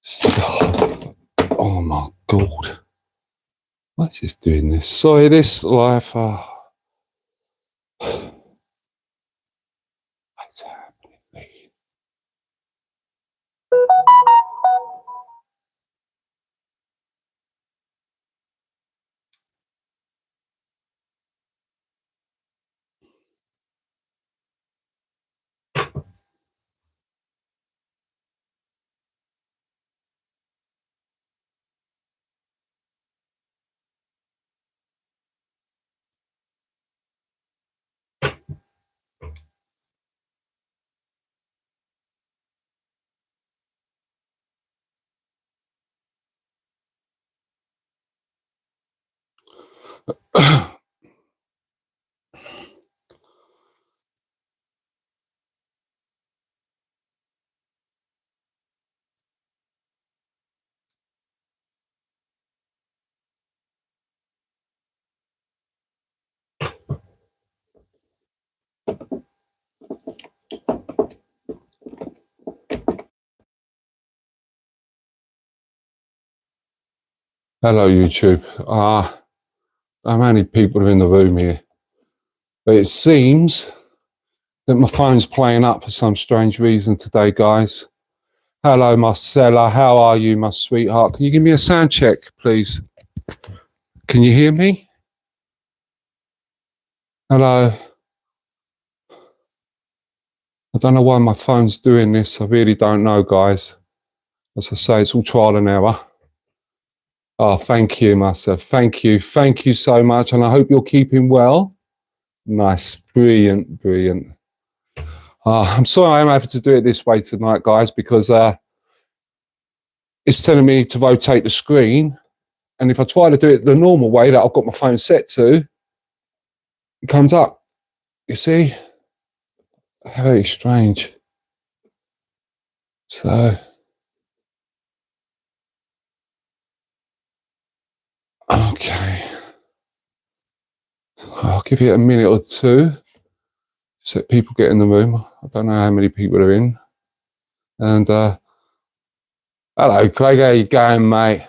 Oh my God. What's this doing this? Sorry, this life. What's happening, mate? Hello, YouTube. How many people are in the room here? But it seems that my phone's playing up for some strange reason today, guys. Hello, Marcella. How are you, my sweetheart? Can you give me a sound check, please? Can you hear me? Hello. I don't know why my phone's doing this. I really don't know, guys. As I say, it's all trial and error. Oh, thank you, Marcella. Thank you. Thank you so much. And I hope you're keeping well. Nice. Brilliant. Brilliant. I'm sorry I'm having to do it this way tonight, guys, because it's telling me to rotate the screen. And if I try to do it the normal way that I've got my phone set to, it comes up. You see? Very strange. So, okay. I'll give it a minute or two. Just let people get in the room. I don't know how many people are in. And, hello, Craig. How you going, mate?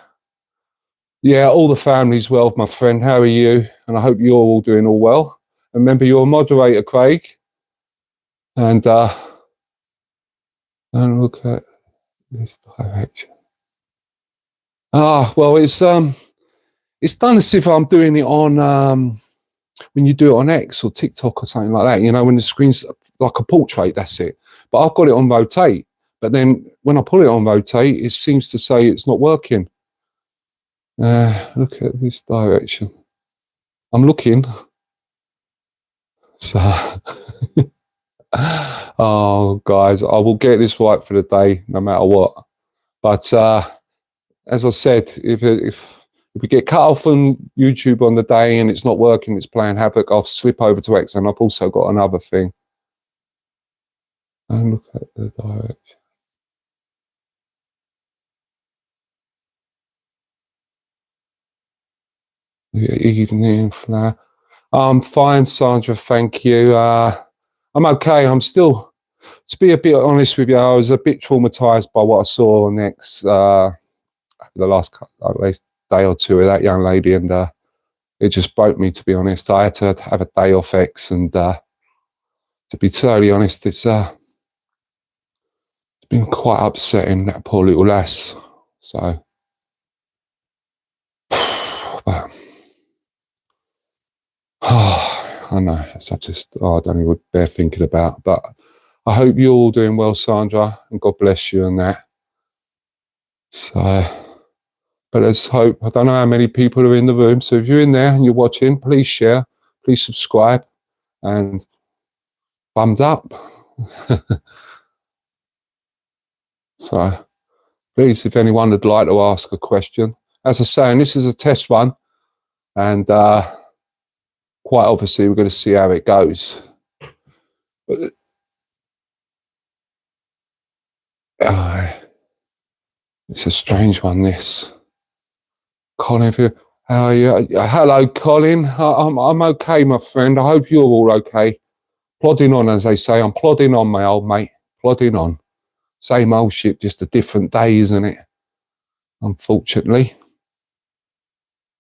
Yeah, all the family's well, my friend. How are you? And I hope you're all doing all well. And remember, you're a moderator, Craig. And don't look at this direction. Well, it's done as if I'm doing it on when you do it on X or TikTok or something like that. You know, when the screen's like a portrait, that's it. But I've got it on rotate. But then when I put it on rotate, it seems to say it's not working. Look at this direction. I'm looking. So, oh, guys, I will get this right for the day, no matter what. But as I said, if we get cut off from YouTube on the day and it's not working, it's playing havoc, I'll slip over to X. And I've also got another thing. And look at the direction. Evening flower. I'm fine, Sandra, thank you. I'm okay. I'm still, to be a bit honest with you, I was a bit traumatized by what I saw on X the last day or two with that young lady, and it just broke me, to be honest. I had to have a day off X, and to be totally honest, it's been quite upsetting, that poor little lass. So, but, I know, I don't even bear thinking about, but I hope you're all doing well, Sandra, and God bless you and that. So, but let's hope. I don't know how many people are in the room, so if you're in there and you're watching, please share, please subscribe, and thumbs up. So, please, if anyone would like to ask a question. As I say, and this is a test run, and quite obviously we're going to see how it goes. But, it's a strange one, this. Colin, how are you? Hello, Colin. I'm okay, my friend. I hope you're all okay. Plodding on, as they say. I'm plodding on, my old mate. Plodding on. Same old shit, just a different day, isn't it? unfortunately.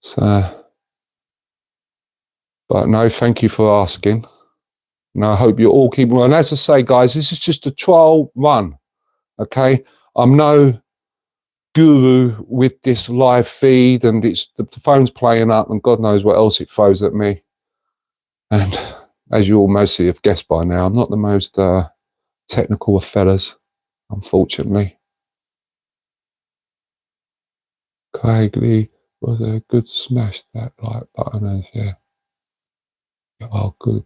So, but no, thank you for asking. And I hope you're all keeping well. And as I say, guys, this is just a trial run. Okay, I'm no guru with this live feed, and it's the phone's playing up, and God knows what else it throws at me. And as you all mostly have guessed by now, I'm not the most technical of fellas, unfortunately. Craig Lee was a good smash that like button, yeah. Oh, good.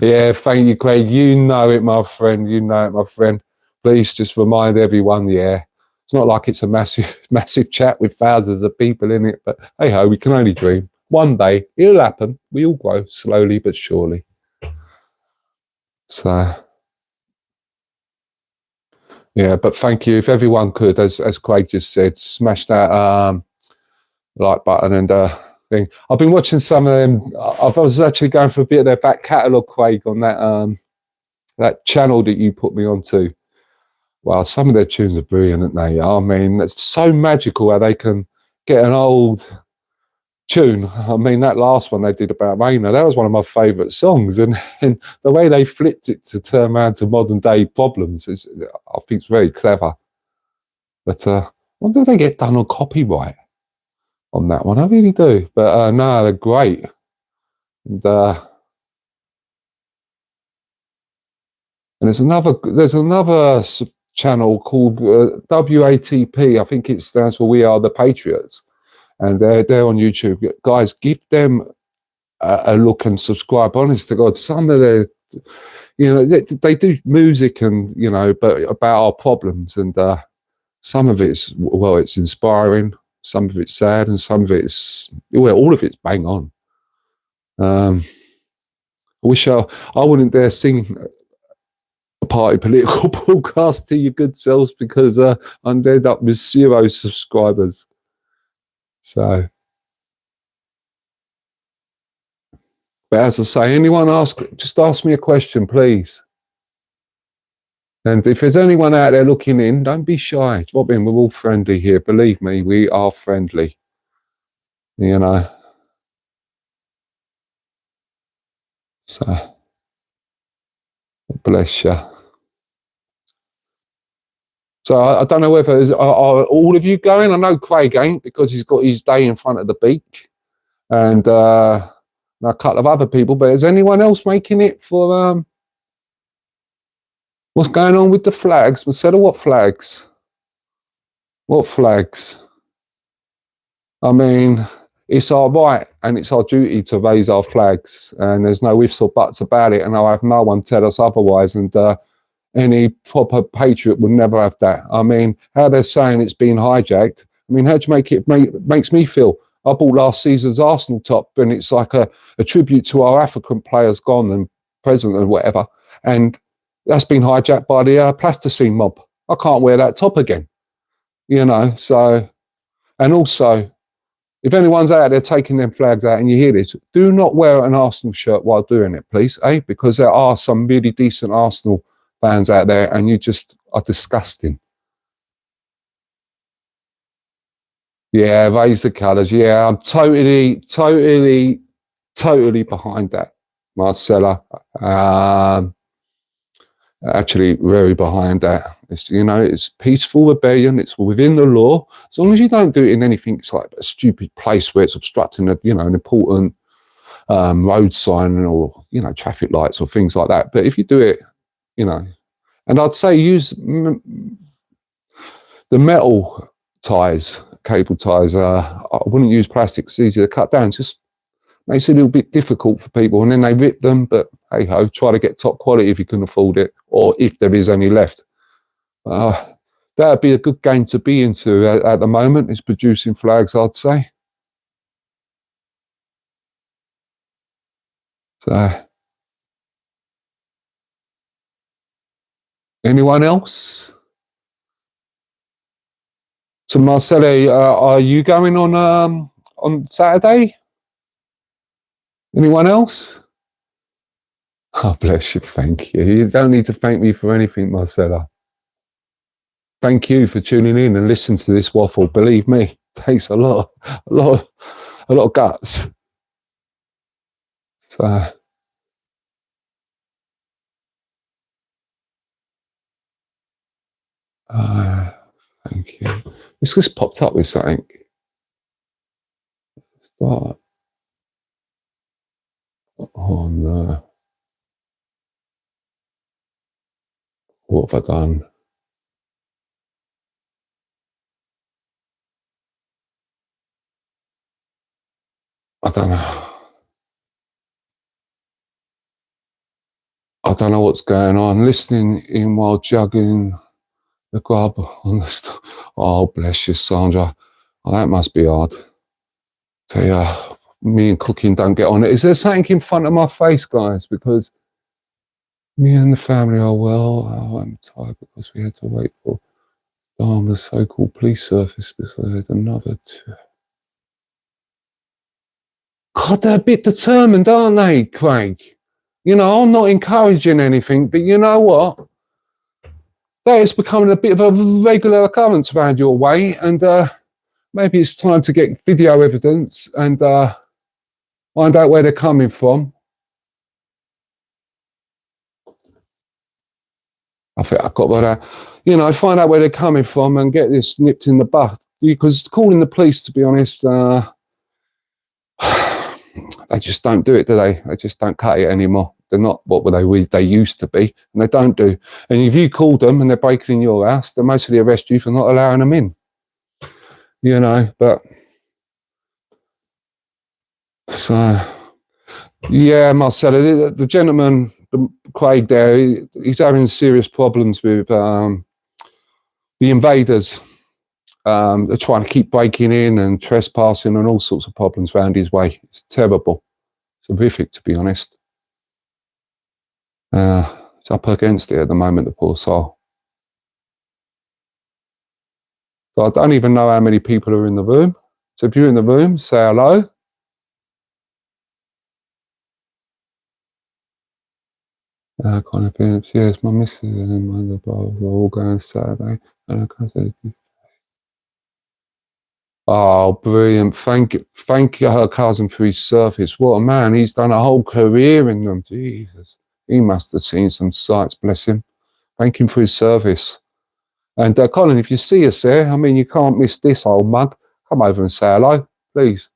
Yeah, thank you, Craig. You know it, my friend. You know it, my friend. Please just remind everyone, yeah. It's not like it's a massive chat with thousands of people in it, but hey ho, we can only dream. One day it'll happen. We all grow slowly but surely. So yeah, but thank you. If everyone could, as Craig just said, smash that like button and thing. I've been watching some of them. I was actually going for a bit of their back catalogue, Craig, on that that channel that you put me onto. Well, some of their tunes are brilliant, aren't they? I mean, it's so magical how they can get an old tune. I mean, that last one they did about Rainer, that was one of my favourite songs. And the way they flipped it to turn around to modern day problems, is, I think it's very clever. But I wonder if they get done on copyright on that one. I really do. But no, they're great. And there's another channel called WATP. I think it stands for We Are the Patriots, and they're on YouTube. Guys, give them a look and subscribe. Honest to God, some of their, you know, they do music and, you know, but about our problems, and some of it's, well, it's inspiring, some of it's sad, and some of it's, well, all of it's bang on. I wish I wouldn't dare sing a party political broadcast to your good selves, because I'd end up with 0 subscribers. So, but as I say, anyone just ask me a question, please. And if there's anyone out there looking in, don't be shy. Drop in. We're all friendly here. Believe me, we are friendly. You know. So, bless you. So I don't know whether are all of you going. I know Craig ain't, because he's got his day in front of the beak, and a couple of other people. But is anyone else making it for what's going on with the flags? Instead of what flags? What flags? I mean, it's our right and it's our duty to raise our flags, and there's no ifs or buts about it. And I'll have no one tell us otherwise. And any proper patriot would never have that. I mean, how they're saying it's been hijacked. I mean, how do you make it? Makes me feel. I bought last season's Arsenal top, and it's like a tribute to our African players gone and present and whatever. And that's been hijacked by the plasticine mob. I can't wear that top again, you know. So, and also, if anyone's out there taking them flags out and you hear this, do not wear an Arsenal shirt while doing it, please, eh? Because there are some really decent Arsenal fans out there, and you just are disgusting. Yeah, raise the colours. Yeah, I'm totally behind that, Marcella. Actually, very behind that. It's, you know, it's peaceful rebellion. It's within the law, as long as you don't do it in anything. It's like a stupid place where it's obstructing a, you know, an important road sign, or, you know, traffic lights or things like that. But if you do it, you know, and I'd say use the metal ties, cable ties. I wouldn't use plastic. It's easier to cut down. Just makes it a little bit difficult for people, and then they rip them. But hey ho, try to get top quality if you can afford it, or if there is any left. That'd be a good game to be into at the moment, is producing flags, I'd say. So, anyone else? So, Marcelo, are you going on Saturday? Anyone else? Oh, bless you. Thank you. You don't need to thank me for anything, Marcella. thank you for tuning in and listening to this waffle. Believe me, it takes a lot of guts. So, thank you. This just popped up with something. Start. Oh no. What have I done? I don't know. I don't know what's going on. Listening in while juggling the grub on the oh, bless you, Sandra. Oh, that must be hard. Tell you, me and cooking don't get on it. Is there something in front of my face, guys? Because me and the family are well. Oh, I'm tired because we had to wait for the so-called police service because they had another two. God, they're a bit determined, aren't they, Craig? You know, I'm not encouraging anything, but you know what? That is becoming a bit of a regular occurrence around your way, and maybe it's time to get video evidence and find out where they're coming from. I think I've got to, you know, find out where they're coming from and get this nipped in the bud. Because calling the police, to be honest, they just don't do it, do they? They just don't cut it anymore. They're not what they used to be, and they don't do. And if you call them and they're breaking in your house, they mostly arrest you for not allowing them in. You know, but so yeah, Marcella, the gentleman, Craig there, he's having serious problems with the invaders. They're trying to keep breaking in and trespassing and all sorts of problems around his way. It's terrible. It's horrific, to be honest. It's up against it at the moment, the poor soul. So I don't even know how many people are in the room. So if you're in the room, say hello. Kind of Phillips, yes, my missus and my other brother were all going Saturday. And I said, oh, brilliant. Thank her cousin for his service. What a man. He's done a whole career in them. Jesus. He must have seen some sights, bless him. Thank him for his service. And Colin, if you see us there, I mean, you can't miss this old mug. Come over and say hello, please.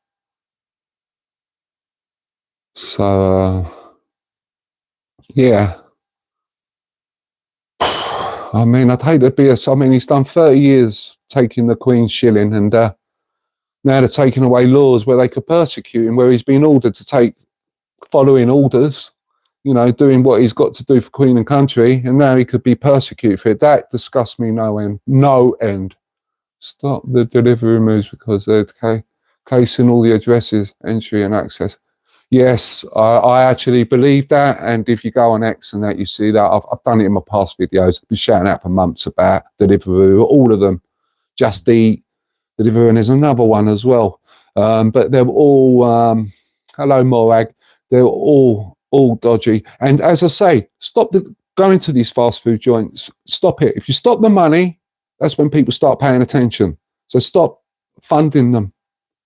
So, yeah. I mean, I'd hate to be I mean, he's done 30 years taking the Queen's shilling, and now they're taking away laws where they could persecute him, where he's been ordered to take, following orders, you know, doing what he's got to do for Queen and country, and now he could be persecuted for it. That disgusts me no end. No end. Stop the delivery moves because they're casing all the addresses, entry and access. Yes, I actually believe that, and if you go on X and that, you see that. I've done it in my past videos. I've been shouting out for months about Deliveroo, all of them. Just Eat, Deliveroo, and there's another one as well. But they're all, hello Morag, they're all dodgy. And as I say, stop going to these fast food joints. Stop it. If you stop the money, that's when people start paying attention. So stop funding them.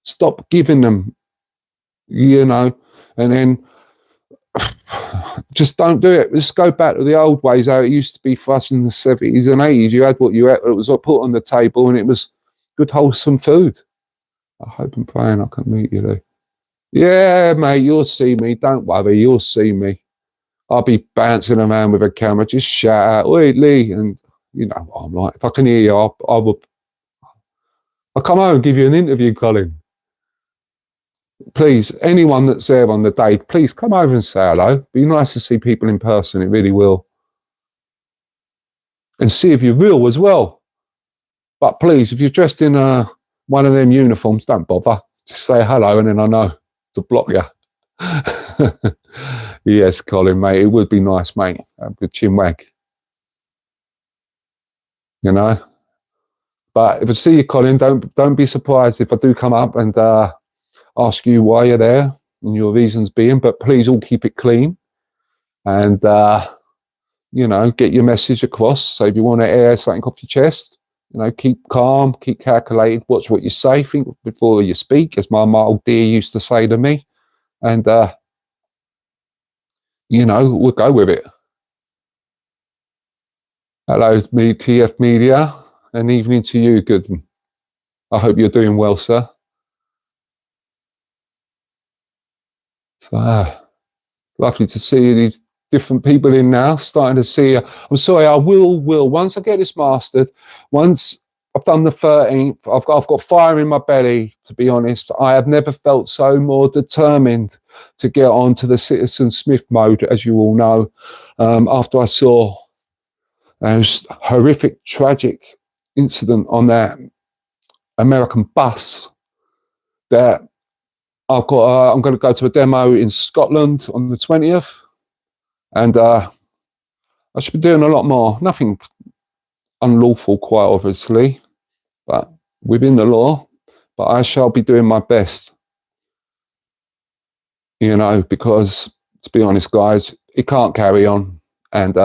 Stop giving them, you know, and then just don't do it. Let's go back to the old ways, how it used to be for us in the 70s and 80s. You had what you had, it was put on the table, and it was good, wholesome food. I hope and praying I can meet you there. Yeah, mate, you'll see me. Don't worry, you'll see me. I'll be bouncing around with a camera, just shout out, "Oi, Lee," and you know what I'm like. If I can hear you, I'll come over and give you an interview, Colin. Please, anyone that's there on the day, please come over and say hello. Be nice to see people in person, it really will. And see if you're real as well. But please, if you're dressed in one of them uniforms, don't bother. Just say hello and then I know to block you. Yes, Colin, mate, it would be nice, mate. A good chin wag. You know? But if I see you, Colin, don't be surprised if I do come up and ask you why you're there and your reasons being, but please all keep it clean and, you know, get your message across. So if you want to air something off your chest, You know, keep calm, keep calculated, watch what you say, think before you speak, as my old dear used to say to me. And, you know, we'll go with it. Hello, me, TF Media, and evening to you, Gooden. I hope you're doing well, sir. So, lovely to see these different people in now, starting to see. I'm sorry, I will, once I get this mastered, once I've done the 13th, I've got fire in my belly, to be honest. I have never felt so more determined to get on to the Citizen Smith mode, as you all know, after I saw those horrific, tragic incident on that American bus that I'm going to go to a demo in Scotland on the 20th, and I should be doing a lot more. Nothing unlawful, quite obviously, but within the law. But I shall be doing my best, you know, because to be honest, guys, it can't carry on, and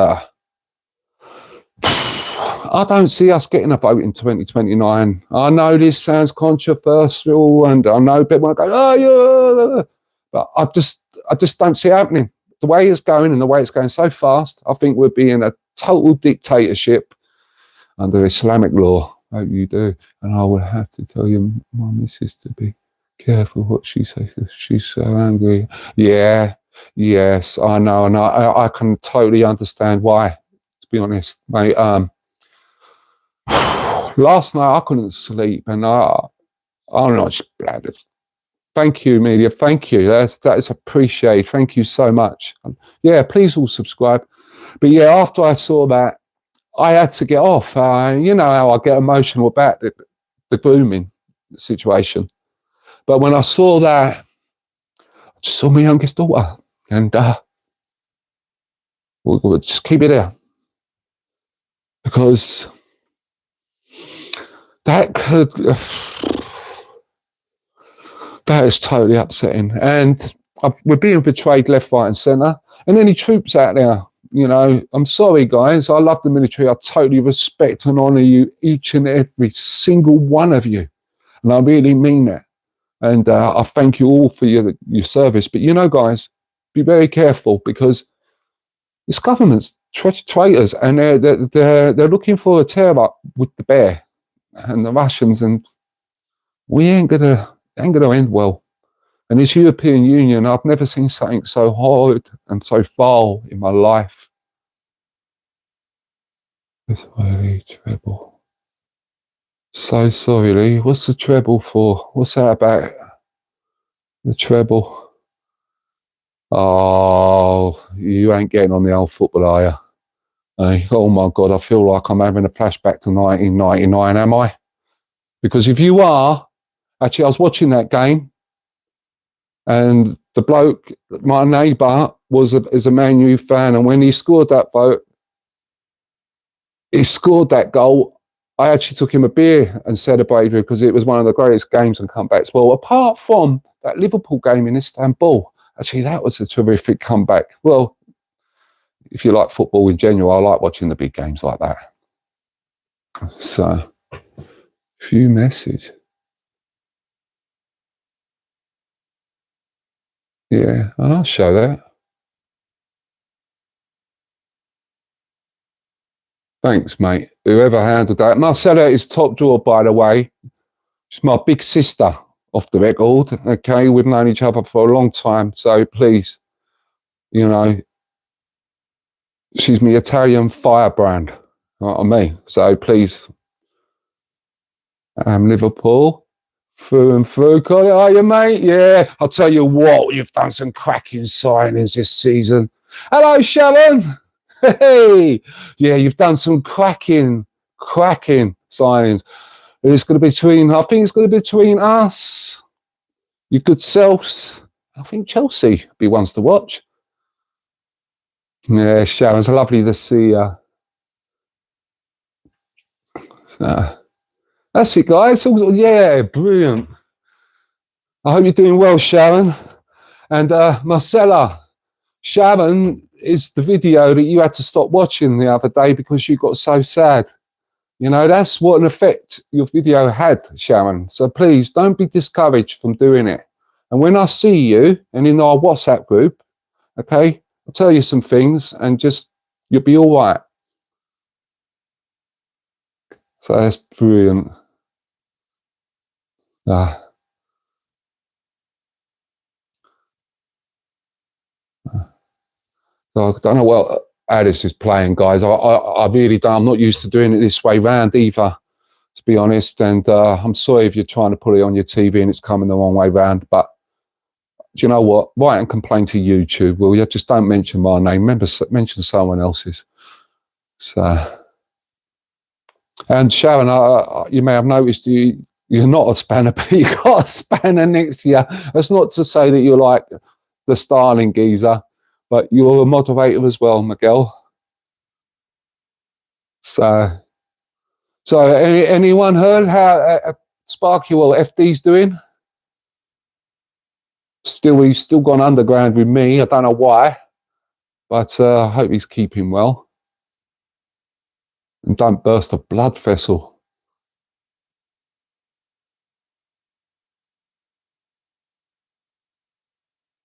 I don't see us getting a vote in 2029. I know this sounds controversial, and I know people might go, "Oh, yeah," but I just don't see it happening. The way it's going and the way it's going so fast, I think we'll be in a total dictatorship under Islamic law. I hope you do. And I will have to tell you, my missus, to be careful what she says, because she's so angry. Yeah, yes, I know, and I can totally understand why, to be honest, mate. Last night I couldn't sleep, and I'm not splattered. Thank you, media. Thank you. That is appreciated. Thank you so much. Yeah, please all subscribe. But yeah, after I saw that, I had to get off. You know how I get emotional about the booming situation. But when I saw that, I just saw my youngest daughter, and we'll just keep it there, because that could. That is totally upsetting, and we're being betrayed left, right, and centre. And any troops out there, you know, I'm sorry, guys. I love the military. I totally respect and honour you, each and every single one of you, and I really mean that. And I thank you all for your service. But you know, guys, be very careful, because this government's traitors, and they're looking for a tear up with the bear and the Russians, and we ain't gonna end well. And this European Union, I've never seen something so hard and so foul in my life. It's really treble. So sorry, Lee. What's the treble for? What's that about? The treble. Oh, you ain't getting on the old football, are you? Hey, oh my God, I feel like I'm having a flashback to 1999, am I? Because if you are, actually, I was watching that game, and the bloke, my neighbour, is a Man U fan, and when he scored that goal, I actually took him a beer and celebrated, because it was one of the greatest games and comebacks. Well, apart from that Liverpool game in Istanbul, actually, that was a terrific comeback. Well, if you like football in general, I like watching the big games like that. So, few message. Yeah, and I'll show that. Thanks, mate. Whoever handled that. Marcella is top drawer, by the way. She's my big sister, off the record. Okay, we've known each other for a long time, so please, you know, she's my Italian firebrand. You know what I mean? So please, Liverpool, through and through. Colin, are you, mate? Yeah. I'll tell you what, you've done some cracking signings this season. Hello, Sharon. Hey, yeah, you've done some cracking signings. It's going to be I think it's going to be between us, your good selves. I think Chelsea be ones to watch. Yeah, Sharon's lovely to see you. That's it, guys. Yeah, brilliant. I hope you're doing well, Sharon. And Marcella, Sharon is the video that you had to stop watching the other day because you got so sad. You know, that's what an effect your video had, Sharon. So please don't be discouraged from doing it. And when I see you and in our WhatsApp group, okay, I'll tell you some things and just, you'll be all right. So that's brilliant. So I don't know how this is playing, guys. I really don't. I'm not used to doing it this way round either, to be honest. And I'm sorry if you're trying to put it on your TV and it's coming the wrong way round. But do you know what? Write and complain to YouTube, will you? Just don't mention my name. Mention someone else's. So, and Sharon, you may have noticed you're not a spanner, but you got a spanner next to you. That's not to say that you're like the styling geezer, but you're a moderator as well, Miguel. So anyone heard how Sparky, well, FD's doing? He's still gone underground with me. I don't know why, but I hope he's keeping well. And don't burst a blood vessel.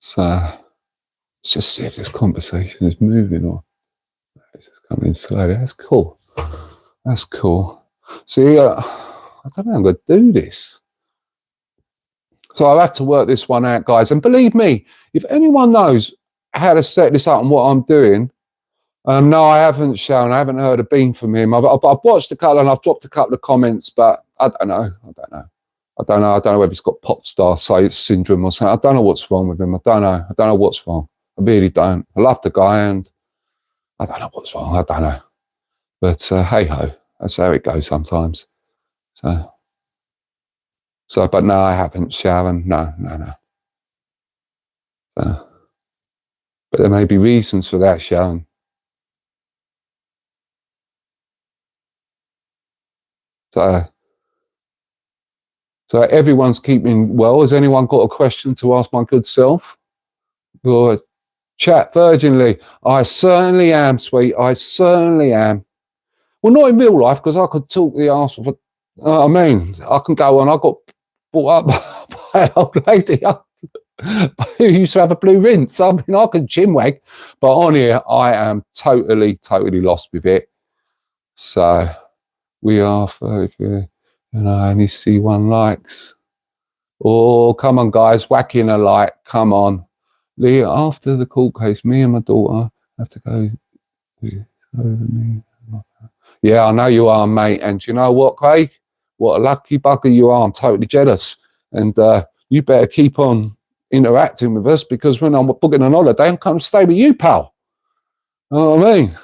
So let's just see if this conversation is moving or it's just coming in slowly. That's cool. That's cool. See, I don't know how I'm going to do this. So I'll have to work this one out, guys. And believe me, if anyone knows how to set this up and what I'm doing, no, I haven't, Sharon. I haven't heard a beam from him. I've watched a couple and I've dropped a couple of comments, but I don't know. I don't know whether he's got pop star syndrome or something. I don't know what's wrong with him. I don't know what's wrong. I really don't. I love the guy and I don't know what's wrong. I don't know. But hey ho, that's how it goes sometimes. So, but no, I haven't, Sharon. No. But there may be reasons for that, Sharon. So everyone's keeping well. Has anyone got a question to ask my good self? Or chat virginally. I certainly am, sweet. I certainly am. Well, not in real life, because I could talk the arse for. I mean, I can go on. I got brought up by an old lady who used to have a blue rinse. I mean, I can chinwag, but on here, I am totally lost with it. So we are, and I only see 1 likes. Oh, come on, guys, whack in a like. Come on. Leah, after the court case, me and my daughter have to go. Yeah, I know you are, mate. And you know what, Craig? What a lucky bugger you are. I'm totally jealous. And you better keep on interacting with us, because when I'm booking an holiday, I'm coming to stay with you, pal. You know what I mean?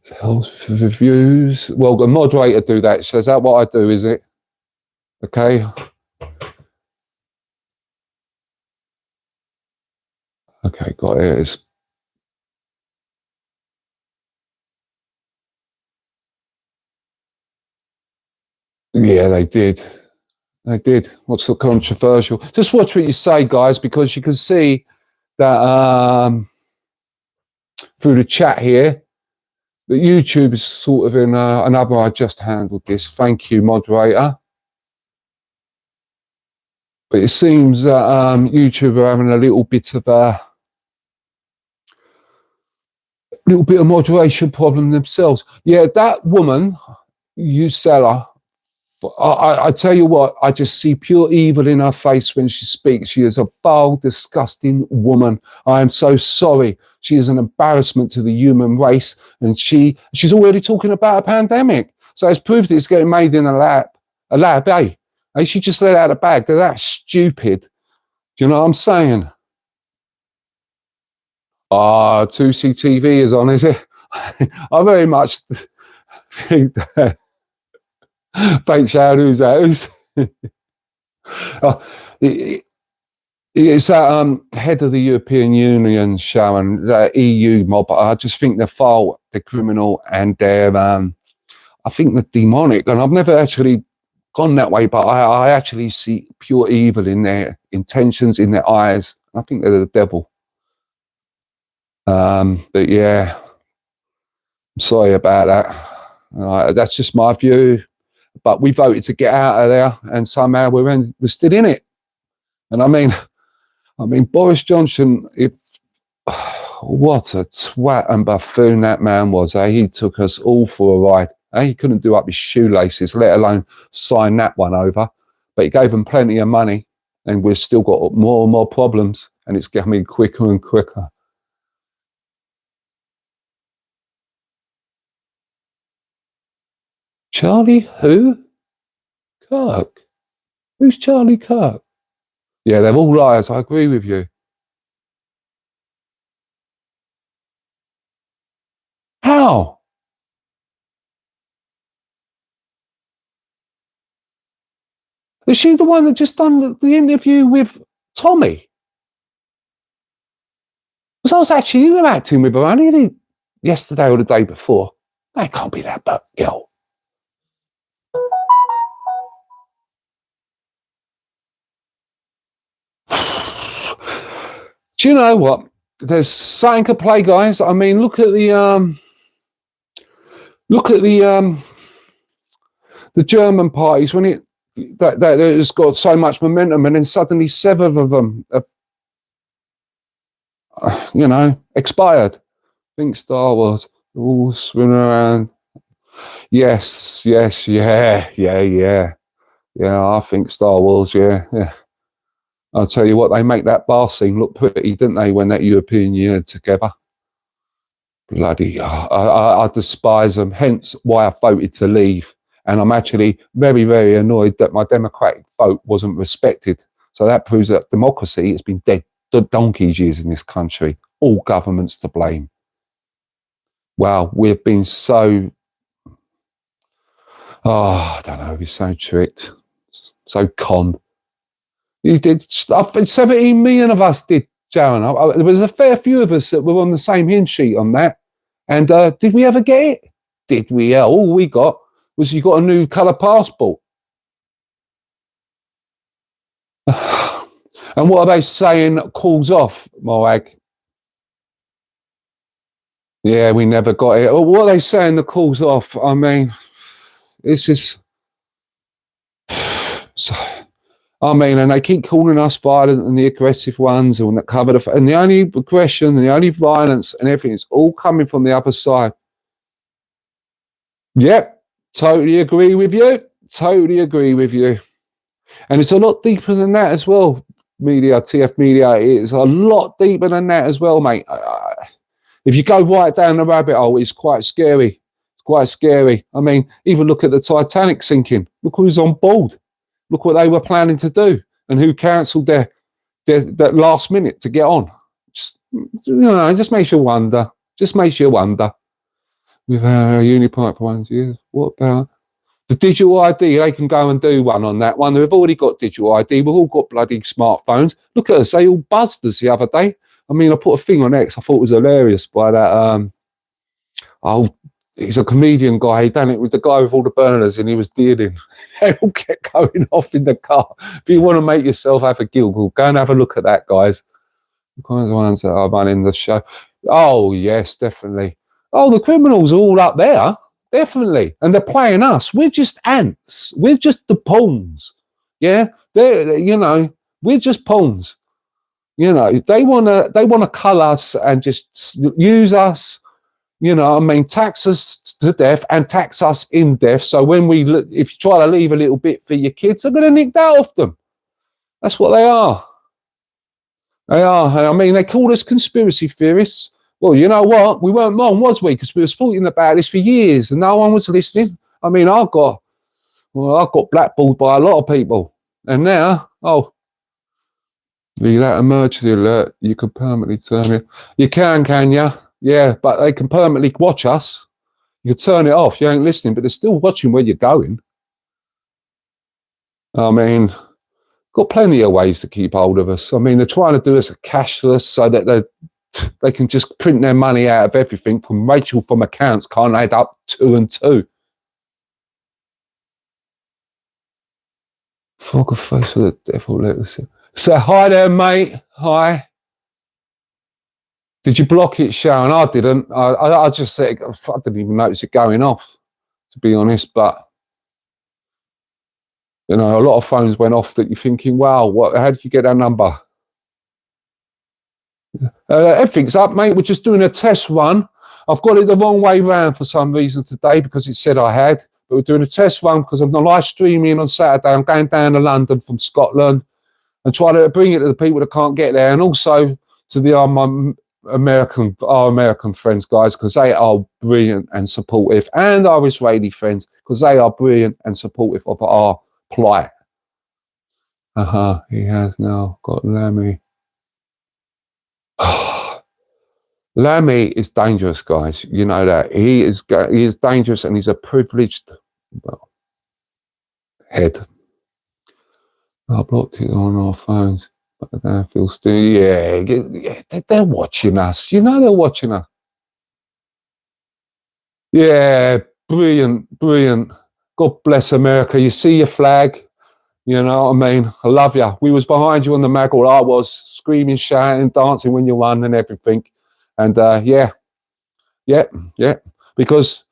For reviews. Well, the moderator do that. So is that what I do, is it? Okay. Okay, got it. Yeah, they did. They did. What's so controversial? Just watch what you say, guys, because you can see that through the chat here that YouTube is sort of in another. I just handled this. Thank you, moderator. But it seems that YouTube are having a little bit of moderation problem themselves. Yeah, that woman, you seller. I tell you what, I just see pure evil in her face when she speaks. She is a foul, disgusting woman. I am so sorry. She is an embarrassment to the human race, and she's already talking about a pandemic. So it's proof that it's getting made in a lab, eh? And she just let out a bag. They're that stupid. Do you know what I'm saying? 2CTV is on, is it? I very much think that. Fake shout, who's that? It's that head of the European Union, Sharon, the EU mob. I just think they're foul, they're criminal, and they're, I think they're demonic. And I've never actually gone that way, but I actually see pure evil in their intentions, in their eyes. I think they're the devil. But yeah, I'm sorry about that. That's just my view. But we voted to get out of there, and somehow we're still in it. And I mean, Boris Johnson, what a twat and buffoon that man was. He took us all for a ride. He couldn't do up his shoelaces, let alone sign that one over. But he gave them plenty of money, and we've still got more and more problems, and it's getting quicker and quicker. Charlie who? Kirk? Who's Charlie Kirk? Yeah, they're all liars. I agree with you. How? Is she the one that just done the interview with Tommy? Because I was actually interacting with her only yesterday or the day before. That can't be that girl. Do you know what? There's something to play, guys. I mean, look at the German parties when that has got so much momentum, and then suddenly 7 of them have, expired. I think Star Wars all swimming around. Yes, yeah. I think Star Wars, yeah. I'll tell you what, they make that bar scene look pretty, didn't they, when that European Union together? Bloody, I despise them, hence why I voted to leave. And I'm actually very, very annoyed that my democratic vote wasn't respected. So that proves that democracy has been dead donkey's years in this country. All governments to blame. Wow, we've been so, I don't know, we're so tricked, so conned. You did, 17 million of us did, Jaron. There was a fair few of us that were on the same hymn sheet on that. And did we ever get it? Did we? All we got was you got a new colour passport. And what are they saying calls off, Moag? Yeah, we never got it. What are they saying that calls off? I mean, it's just... and they keep calling us violent and the aggressive ones, and that cover and the only aggression and the only violence and everything is all coming from the other side. Yep, totally agree with you. Totally agree with you. And it's a lot deeper than that as well, TF Media. It's a lot deeper than that as well, mate. If you go right down the rabbit hole, it's quite scary. It's quite scary. I mean, even look at the Titanic sinking. Look who's on board. Look what they were planning to do and who cancelled their last minute to get on. Just, it just makes you wonder. Just makes you wonder. We've had a Unipipe for 1 year. What about the digital ID? They can go and do one on that one. They've already got digital ID. We've all got bloody smartphones. Look at us. They all buzzed us the other day. I mean, I put a thing on X I thought was hilarious by that. He's a comedian guy. He done it with the guy with all the burners and he was dealing. They all kept going off in the car. If you want to make yourself have a giggle, go and have a look at that, guys. The kinds of ones that are running the show. Oh, yes, definitely. Oh, the criminals are all up there. Definitely. And they're playing us. We're just ants. We're just the pawns. Yeah? We're just pawns. They wanna cull us and just use us. Tax us to death and tax us in death. So if you try to leave a little bit for your kids, they're going to nick that off them. That's what they are. They are. I mean, they call us conspiracy theorists. Well, you know what? We weren't wrong, was we? Because we were speaking about this for years and no one was listening. I mean, I got blackballed by a lot of people. And now, that emergency alert, you can permanently turn it. You can you? Yeah, but they can permanently watch us. You can turn it off. You ain't listening, but they're still watching where you're going. I mean, got plenty of ways to keep hold of us. I mean, they're trying to do us cashless so that they can just print their money out of everything. From Rachel from accounts can't add up 2 and 2. Fuck a face for the devil. Let's say hi there, mate. Hi. Did you block it, Sharon? I didn't. I just said I didn't even notice it going off. to be honest. But you know, a lot of phones went off that you're thinking, wow, how did you get that number? Everything's up, mate. We're just doing a test run. I've got it the wrong way round for some reason today because it said I had. But we're doing a test run because I'm live streaming on Saturday. I'm going down to London from Scotland and try to bring it to the people that can't get there, and also to my American friends, guys, because they are brilliant and supportive, and our Israeli friends, because they are brilliant and supportive of our plight. He has now got Lammy. Lammy is dangerous, guys. You know that. He is dangerous, and he's a privileged head. I blocked it on our phones, but I don't feel still. Yeah, they're watching us. You know they're watching us. Yeah, brilliant, brilliant. God bless America. You see your flag. You know what I mean? I love you. We was behind you on the Maggle. I was screaming, shouting, dancing when you won and everything. And yeah. Because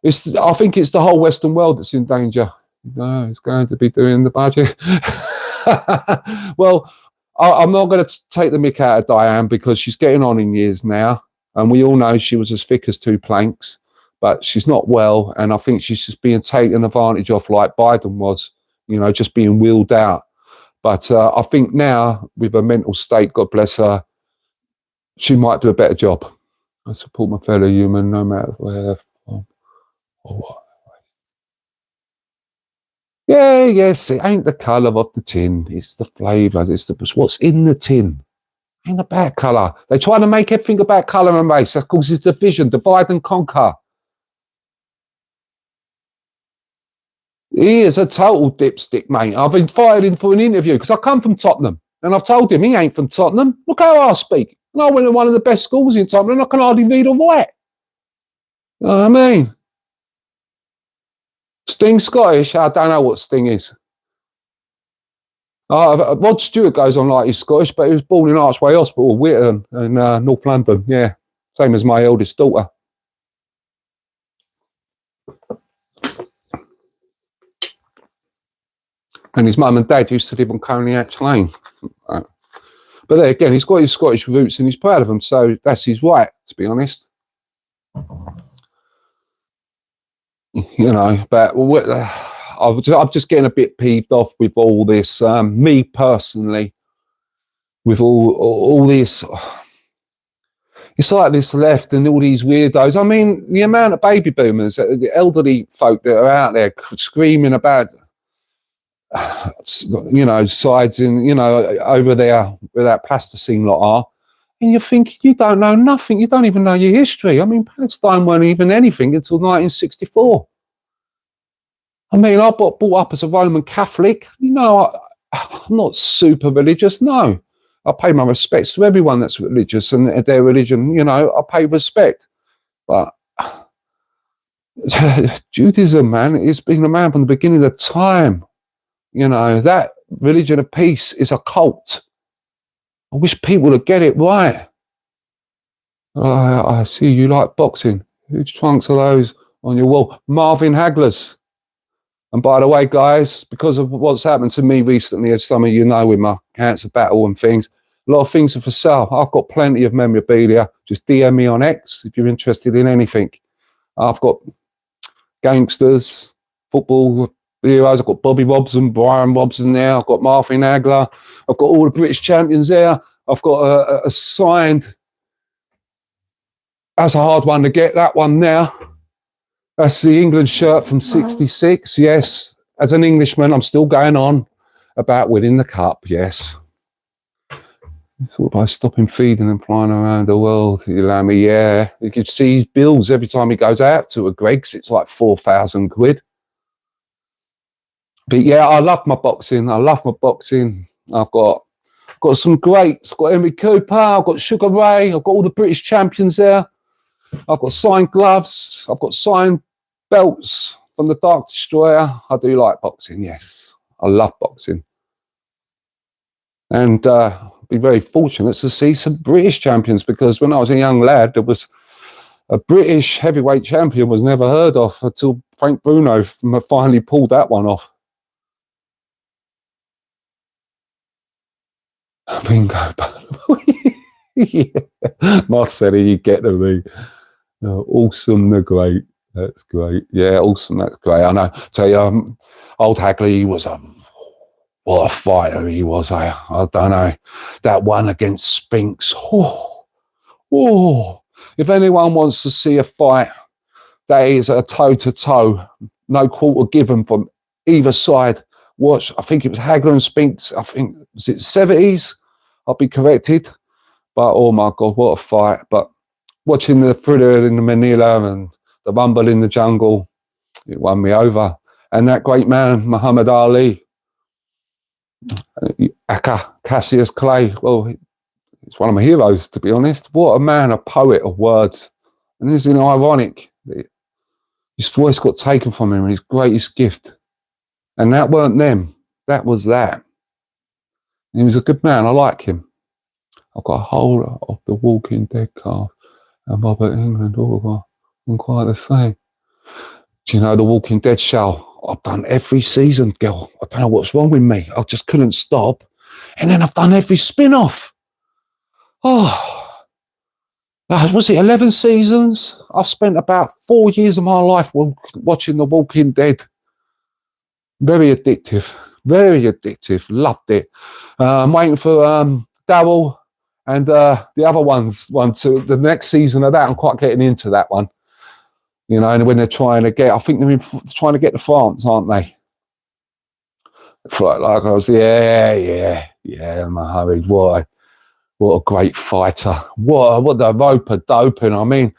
I think it's the whole Western world that's in danger. No, it's going to be doing the budget. Well, I'm not going to take the mick out of Diane because she's getting on in years now. And we all know she was as thick as two planks. But she's not well. And I think she's just being taken advantage of like Biden was. You know, just being wheeled out. But I think now, with her mental state, God bless her, she might do a better job. I support my fellow human, no matter where they're from or what. Yeah, yes, it ain't the colour of the tin. It's the flavour. It's what's in the tin. It ain't about colour. They're trying to make everything about colour and race. That causes division, divide and conquer. He is a total dipstick, mate. I've invited him for an interview because I come from Tottenham. And I've told him he ain't from Tottenham. Look how I speak. And I went to one of the best schools in Tottenham and I can hardly read or write. You know what I mean? Sting Scottish? I don't know what Sting is. Rod Stewart goes on like he's Scottish, but he was born in Archway Hospital, Whitton, in North London. Yeah, same as my eldest daughter. And his mum and dad used to live on Coney-Hatch Lane. But there again, he's got his Scottish roots and he's proud of them, so that's his right, to be honest. You know, but I'm just getting a bit peeved off with all this, me personally, with all this. It's like this left and all these weirdos. I mean, the amount of baby boomers, the elderly folk that are out there screaming about, you know, sides in, you know, over there where that plasticine lot are. And you think, you don't know nothing. You don't even know your history. I mean, Palestine weren't even anything until 1964. I mean, I got brought up as a Roman Catholic. You know, I'm not super religious, no. I pay my respects to everyone that's religious and their religion, you know, I pay respect. But Judaism, man, it's been around from the beginning of time. You know, that religion of peace is a cult. I wish people would get it right. I see you like boxing. Whose trunks are those on your wall? Marvin Hagler's. And by the way, guys, because of what's happened to me recently, as some of you know, with my cancer battle and things, a lot of things are for sale. I've got plenty of memorabilia. Just DM me on X if you're interested in anything. I've got gangsters, football heroes. I've got Bobby Robson, Brian Robson there. I've got Marvin Hagler. I've got all the British champions there. I've got a signed. That's a hard one to get, that one now. That's the England shirt from '66, yes. As an Englishman, I'm still going on about winning the cup, yes. It's all by stopping feeding and flying around the world, you know me, yeah. You could see his bills every time he goes out to a Greg's. It's like 4,000 quid. But yeah, I love my boxing. I love my boxing. I've got some greats. I've got Henry Cooper. I've got Sugar Ray. I've got all the British champions there. I've got signed gloves. I've got signed belts from the Dark Destroyer. I do like boxing, yes. I love boxing. And be very fortunate to see some British champions, because when I was a young lad, there was A British heavyweight champion was never heard of until Frank Bruno finally pulled that one off. Bingo. Yeah. Marcel, you get to me. Oh, awesome, the great. That's great. Yeah, awesome, that's great. I know. Tell you, old Hagley, he was what a fighter he was. I don't know. That one against Spinks. Oh, if anyone wants to see a fight that is a toe-to-toe, no quarter given from either side, watch, I think it was Hagler and Spinks, I think, was it 70s? I'll be corrected. But, oh my God, what a fight. But watching the Thriller in the Manila and the Rumble in the Jungle, it won me over. And that great man, Muhammad Ali, Cassius Clay, well, it's one of my heroes, to be honest. What a man, a poet of words. And isn't it ironic that his voice got taken from him, his greatest gift. And that weren't them. That was that. He was a good man. I like him. I've got a hold of the Walking Dead cast and Robert England. Oh, I'm quite the same. Do you know the Walking Dead show? I've done every season, girl. I don't know what's wrong with me. I just couldn't stop. And then I've done every spin-off. Oh, was it 11 seasons? I've spent about 4 years of my life watching The Walking Dead. Very addictive. Very addictive. Loved it. I'm waiting for Daryl and the other one to the next season of that. I'm quite getting into that one. You know, and when they're trying to get, I think they're trying to get to France, aren't they? Like I was, yeah, Mohammed, what a great fighter. What the rope-a-doping. I mean,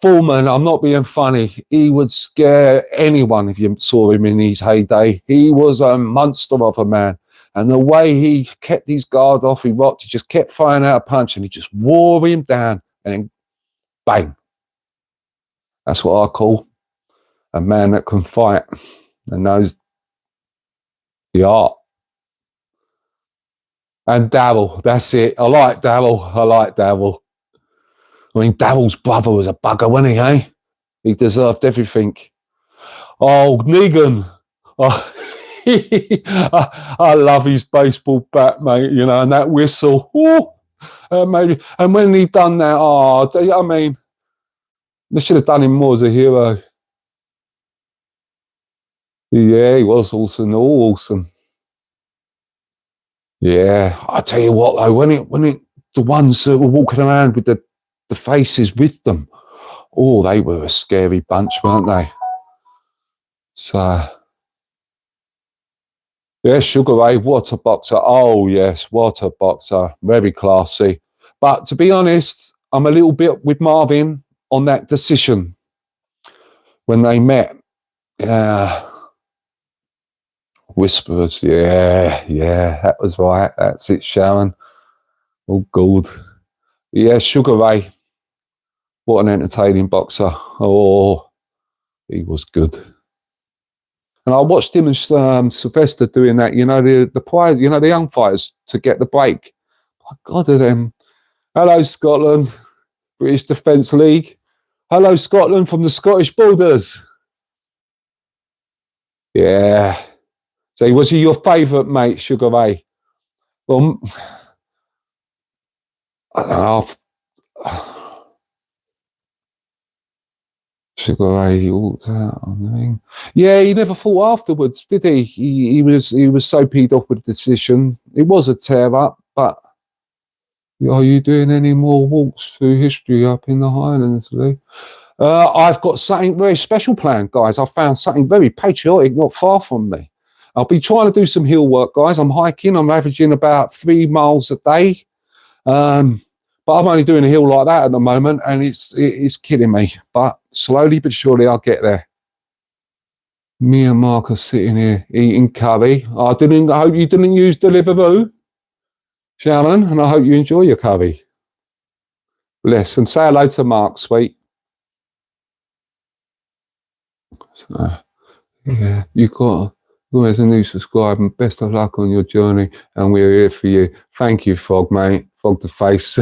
Foreman, I'm not being funny. He would scare anyone if you saw him in his heyday. He was a monster of a man. And the way he kept his guard off, he just kept firing out a punch and he just wore him down and then bang. That's what I call a man that can fight and knows the art. And Daryl, that's it. I like Daryl. I mean, Daryl's brother was a bugger, wasn't he, eh? He deserved everything. Oh, Negan. Oh, I love his baseball bat, mate, you know, and that whistle. Maybe. And when he done that, I mean, they should have done him more as a hero. Yeah, he was awesome, all awesome. Yeah, I tell you what though, when the ones that were walking around with the faces with them, oh, they were a scary bunch, weren't they? So, yeah, Sugar Ray, what a boxer. Oh yes, what a boxer, very classy. But to be honest, I'm a little bit with Marvin on that decision when they met. Whisperers, yeah, that was right. That's it, Sharon. Oh, good. Yeah, Sugar Ray. What an entertaining boxer. Oh, he was good. And I watched him and Sylvester doing that, you know, the prize, you know, the young fighters to get the break. My God of them. Hello, Scotland. British Defence League. Hello, Scotland from the Scottish borders. Yeah. So was he your favourite mate, Sugar Ray? Well, I don't know. Sugar Ray, he walked out on the ring. Yeah, he never fought afterwards, did he? He was so peed off with the decision. It was a tear up, but are you doing any more walks through history up in the Highlands, Lee? I've got something very special planned, guys. I found something very patriotic not far from me. I'll be trying to do some hill work, guys. I'm hiking. I'm averaging about 3 miles a day. But I'm only doing a hill like that at the moment, and it's killing me. But slowly but surely I'll get there. Me and Mark are sitting here eating curry. I hope you didn't use Deliveroo, Sharon, and I hope you enjoy your curry. Bless. And say hello to Mark, sweet. So, yeah, you got as a new subscriber, and best of luck on your journey, and we're here for you. Thank you, Frog, mate. Frog the face.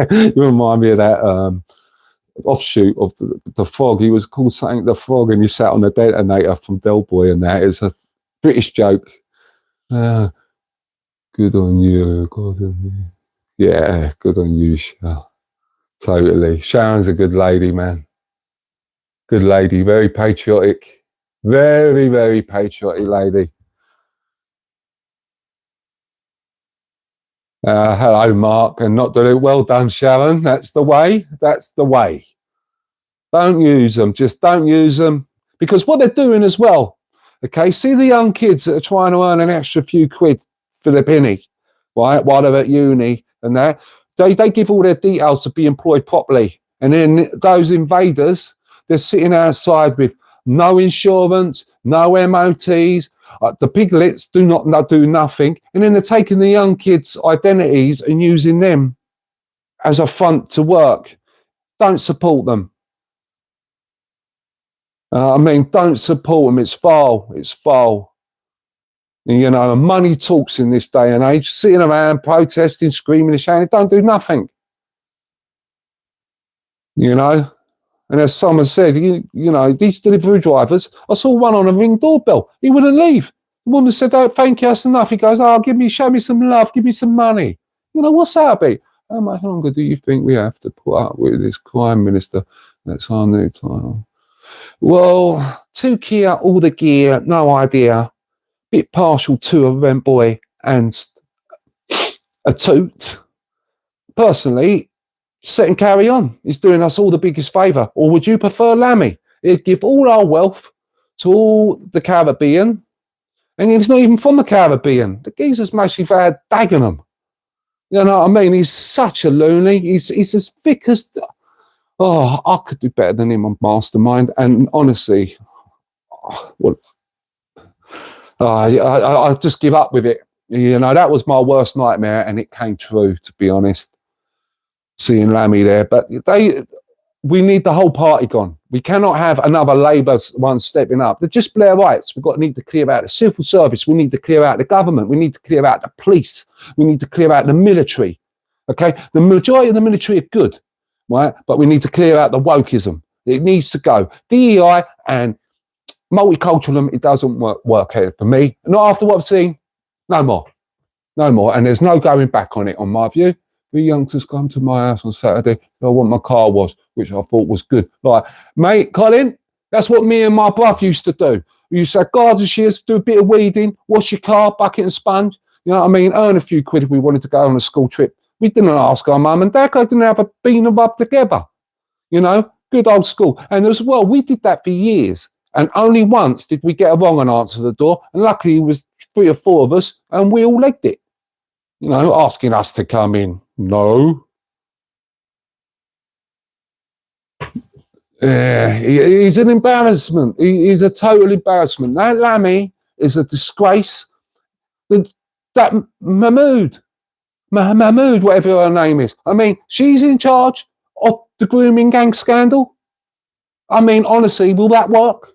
You remind me of that offshoot of the Frog. He was called something the Frog, and he sat on the detonator from Del Boy and that. It's a British joke. Good on you, good on you. Yeah, good on you, Sharon. Totally. Sharon's a good lady, man. Good lady, very patriotic. Very, very patriotic lady. Hello, Mark, and not doing it. Well done, Sharon. That's the way. That's the way. Don't use them. Just don't use them. Because what they're doing as well, okay, see the young kids that are trying to earn an extra few quid for the penny, right, while they're at uni and that, they give all their details to be employed properly. And then those invaders, they're sitting outside with no insurance, no MOTs. The piglets do not do nothing. And then they're taking the young kids' identities and using them as a front to work. Don't support them. I mean, don't support them. It's foul. It's foul. You know, money talks in this day and age. Sitting around protesting, screaming and shouting, it don't do nothing. You know, and as someone said, you know, these delivery drivers, I saw one on a Ring doorbell. He wouldn't leave. The woman said, "Oh, thank you, that's enough." He goes, "Oh, show me some love, give me some money." You know, what's that about? How much longer do you think we have to put up with this crime minister? That's our new title. Well, two Kia, all the gear, no idea. Bit partial to a rent boy and a toot. Personally, set and carry on. He's doing us all the biggest favour. Or would you prefer Lammy? He'd give all our wealth to all the Caribbean. And he's not even from the Caribbean. The geezer's mostly had Dagenham. You know what I mean? He's such a loony. He's as thick as... Oh, I could do better than him on Mastermind. And honestly, I just give up with it. You know, that was my worst nightmare, and it came true, to be honest, seeing Lammy there. But we need the whole party gone. We cannot have another Labour one stepping up. They're just Blairites. We've got to need to clear out the civil service. We need to clear out the government. We need to clear out the police. We need to clear out the military. Okay? The majority of the military are good, right? But we need to clear out the wokeism. It needs to go. DEI and multiculturalism, it doesn't work here for me. Not after what I've seen. No more. No more. And there's no going back on it, on my view. The youngsters come to my house on Saturday. I want my car washed, which I thought was good. Like, mate, Colin, that's what me and my brother used to do. We used to have garden shears, do a bit of weeding, wash your car, bucket and sponge. You know what I mean? Earn a few quid if we wanted to go on a school trip. We didn't ask our mum and dad. I didn't have a bean and rub together. You know, good old school. And as well, we did that for years. And only once did we get a wrong and answer the door. And luckily it was 3 or 4 of us, and we all legged it. You know, asking us to come in. No. He's an embarrassment. He's a total embarrassment. That Lammy is a disgrace. That Mahmood, whatever her name is. I mean, she's in charge of the grooming gang scandal. I mean, honestly, will that work?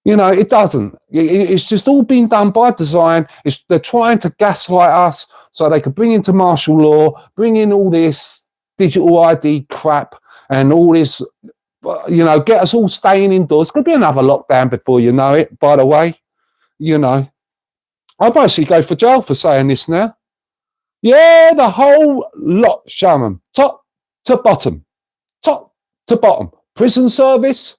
You know, it doesn't. It's just all been done by design. They're trying to gaslight us so they could bring into martial law, bring in all this digital ID crap and all this, you know, get us all staying indoors. It's going to be another lockdown before you know it, by the way. You know, I'll basically go for jail for saying this now. Yeah, the whole lot, Shaman, top to bottom. Top to bottom. Prison service.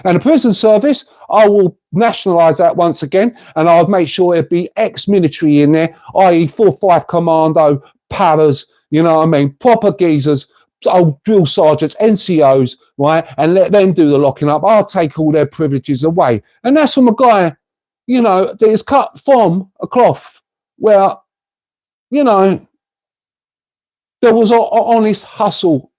And the prison service, I will nationalise that once again, and I'll make sure it'll be ex-military in there, i.e. 4-5 commando, paras, you know what I mean, proper geezers, old drill sergeants, NCOs, right, and let them do the locking up. I'll take all their privileges away. And that's from a guy, you know, that is cut from a cloth where, you know, there was an honest hustle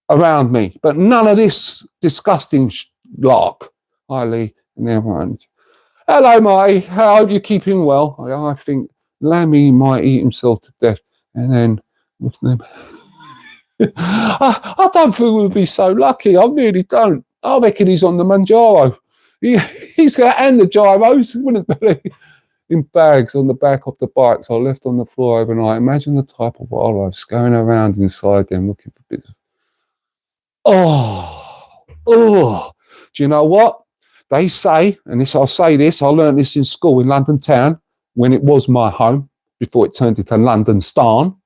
around me, but none of this disgusting lark. Hi, Lee, and everyone. Hello, Marty. I hope you're keeping well. I think Lammy might eat himself to death. And then, what's the name? I don't think we'll be so lucky. I really don't. I reckon he's on the Manjaro. He's got and the gyros, wouldn't believe. In bags on the back of the bikes I left on the floor overnight. Imagine the type of wildlife going around inside them looking for bits. Oh. Do you know what? They say, and this I'll say this, I learned this in school in London town when it was my home, before it turned into London Starn.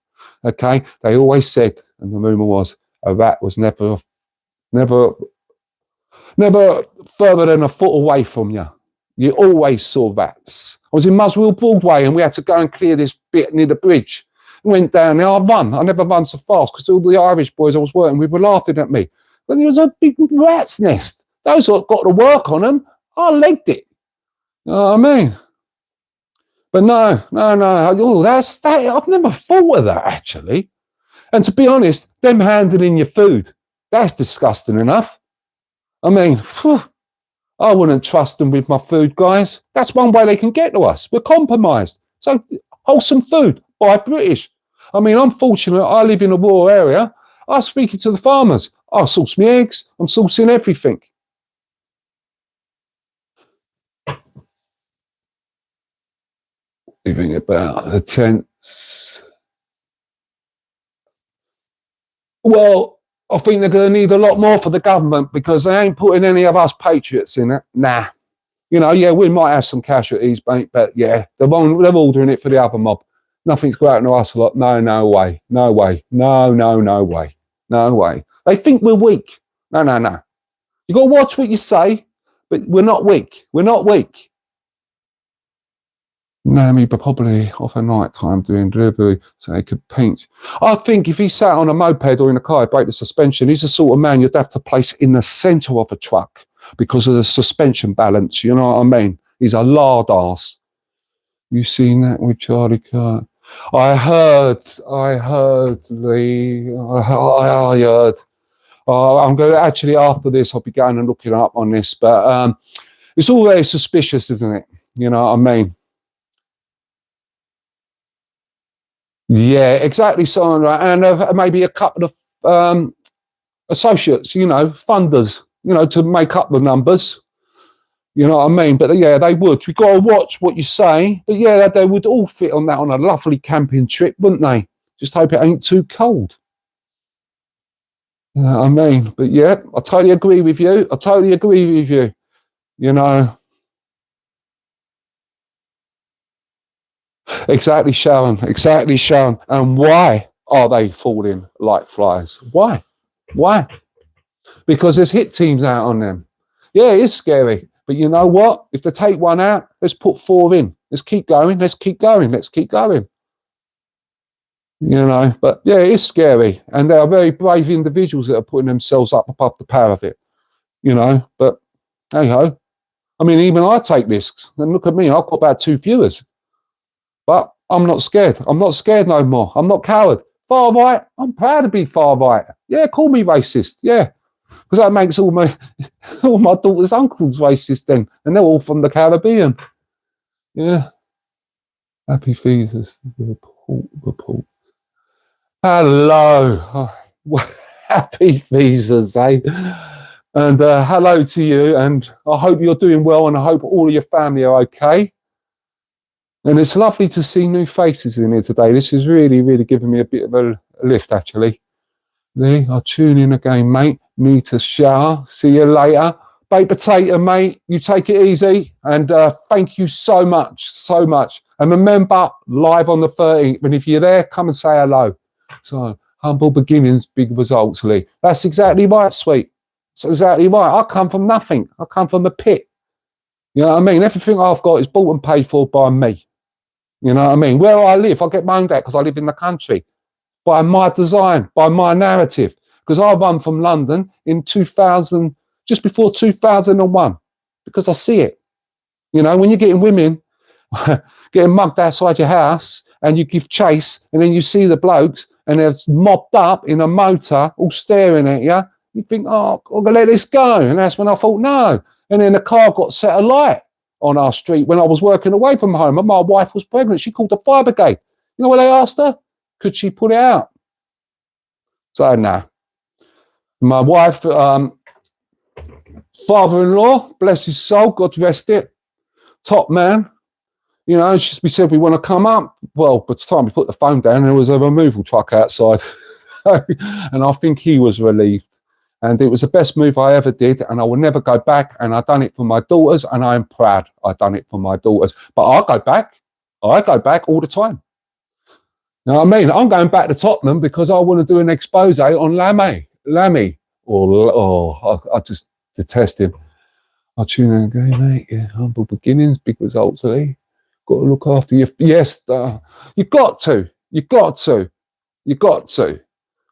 Okay, they always said, and the rumour was, a rat was never further than a foot away from you. You always saw rats. I was in Muswell Broadway and we had to go and clear this bit near the bridge. Went down there, I never run so fast because all the Irish boys I was working with were laughing at me. But there was a big rat's nest. Those that got to work on them, I legged it. You know what I mean? But no. Oh, that's that. I've never thought of that actually. And to be honest, them handling your food, that's disgusting enough. I mean, I wouldn't trust them with my food, guys. That's one way they can get to us. We're compromised. So wholesome food, buy British. I mean, I'm fortunate. I live in a rural area. I'm speaking to the farmers. I source my eggs. I'm sourcing everything. Even about the tents. Well, I think they're going to need a lot more for the government because they ain't putting any of us patriots in it. Nah. You know, yeah, we might have some casualties, mate, but yeah, they're ordering it for the other mob. Nothing's going to us a lot. No way. No way. No way. No way. They think we're weak. No. You got to watch what you say, but we're not weak. We're not weak. Nammy, but probably off at night time doing delivery so he could paint. I think if he sat on a moped or in a car, he'd break the suspension. He's the sort of man you'd have to place in the centre of a truck because of the suspension balance. You know what I mean? He's a lard ass. You seen that with Charlie Kirk? I heard. I'm going to actually, after this, I'll be going and looking up on this, but it's all very suspicious, isn't it? You know what I mean? Yeah, exactly, Sandra. And maybe a couple of associates, you know, funders, you know, to make up the numbers. You know what I mean? But yeah, they would. We've got to watch what you say. But yeah, they would all fit on that on a lovely camping trip, wouldn't they? Just hope it ain't too cold. You know what I mean? But yeah, I totally agree with you. You know. Exactly, Sharon. And why are they falling like flies? Why? Because there's hit teams out on them. Yeah, it is scary. But you know what? If they take one out, let's put 4 in. Let's keep going. You know, but yeah, it is scary. And they are very brave individuals that are putting themselves up above the parapet. You know, but hey ho. I mean, even I take risks. And look at me, I've got about 2 viewers. But I'm not scared. I'm not scared no more. I'm not coward. Far right, I'm proud to be far right. Yeah, call me racist. Yeah, because that makes all my daughter's uncles racist then. And they're all from the Caribbean. Yeah. Happy visas. Report. Hello. Happy visas, eh? And hello to you. And I hope you're doing well and I hope all of your family are okay. And it's lovely to see new faces in here today. This is really giving me a bit of a lift, actually. Lee, I'll tune in again, mate. Need to shower. See you later. Baked potato, mate. You take it easy. And thank you so much. And remember, live on the 13th. And if you're there, come and say hello. So, humble beginnings, big results, Lee. That's exactly right, sweet. That's exactly right. I come from nothing. I come from the pit. You know what I mean? Everything I've got is bought and paid for by me. You know what I mean? Where I live, I get moaned at because I live in the country. By my design, by my narrative. Because I run from London in 2000, just before 2001. Because I see it. You know, when you're getting women getting mugged outside your house and you give chase and then you see the blokes and they're mobbed up in a motor all staring at you, you think, oh, I'm going to let this go. And that's when I thought, no. And then the car got set alight on our street when I was working away from home and my wife was pregnant. She called the fire brigade. You know what they asked her? Could she put it out? So, no. My wife, father-in-law, bless his soul, God rest it, top man. You know, we said we want to come up. Well, by the time we put the phone down, there was a removal truck outside. And I think he was relieved. And it was the best move I ever did, and I will never go back. And I've done it for my daughters, and I'm proud I've done it for my daughters. But I go back all the time. You know what I mean? I'm going back to Tottenham because I want to do an expose on Lammy. I just detest him. I tune in and go, mate, yeah, humble beginnings, big results, eh? Got to look after your... Yes, you've got to. You've got to. You've got to.